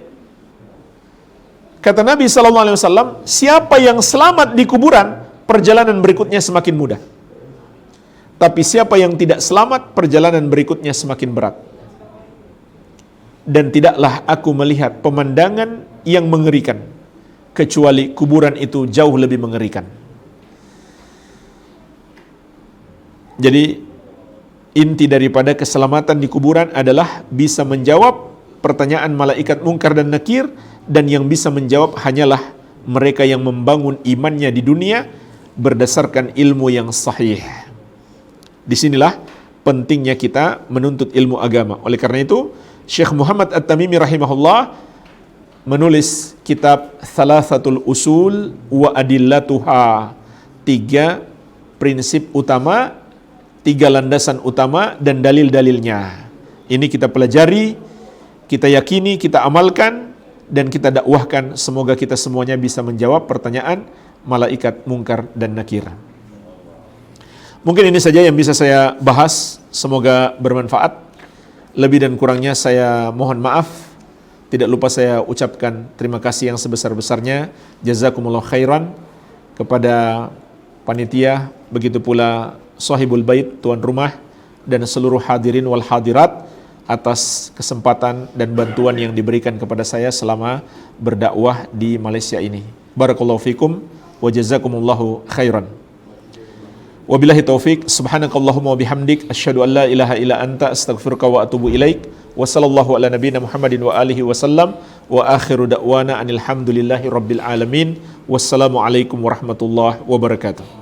Kata Nabi sallallahu alaihi wasallam, siapa yang selamat di kuburan, perjalanan berikutnya semakin mudah. Tapi siapa yang tidak selamat, perjalanan berikutnya semakin berat. Dan tidaklah aku melihat pemandangan yang mengerikan, kecuali kuburan itu jauh lebih mengerikan. Jadi inti daripada keselamatan di kuburan adalah bisa menjawab pertanyaan malaikat mungkar dan nakir, dan yang bisa menjawab hanyalah mereka yang membangun imannya di dunia berdasarkan ilmu yang sahih. Disinilah pentingnya kita menuntut ilmu agama. Oleh karena itu, Syekh Muhammad At-Tamimi rahimahullah menulis kitab Thalathatul Usul wa Adillatuha, 3 prinsip utama, 3 landasan utama dan dalil-dalilnya. Ini kita pelajari, kita yakini, kita amalkan, dan kita dakwahkan. Semoga kita semuanya bisa menjawab pertanyaan malaikat mungkar dan nakir. Mungkin ini saja yang bisa saya bahas. Semoga bermanfaat. Lebih dan kurangnya saya mohon maaf. Tidak lupa saya ucapkan terima kasih yang sebesar-besarnya. Jazakumullah khairan kepada panitia, begitu pula sahibul bait, tuan rumah, dan seluruh hadirin wal hadirat atas kesempatan dan bantuan yang diberikan kepada saya selama berdakwah di Malaysia ini. Barakallahu fikum wa jazakumullahu khairan. Wabillahi taufik, subhanakallahumma wa bihamdik, asyhadu an la ilaha illa anta, astaghfiruka wa atubu ilaik. Wa sallallahu ala nabiyina Muhammadin wa alihi wa sallam. Wa akhiru da'wana anil hamdulillahi rabbil alamin. Wassalamu alaikum warahmatullahi wabarakatuh.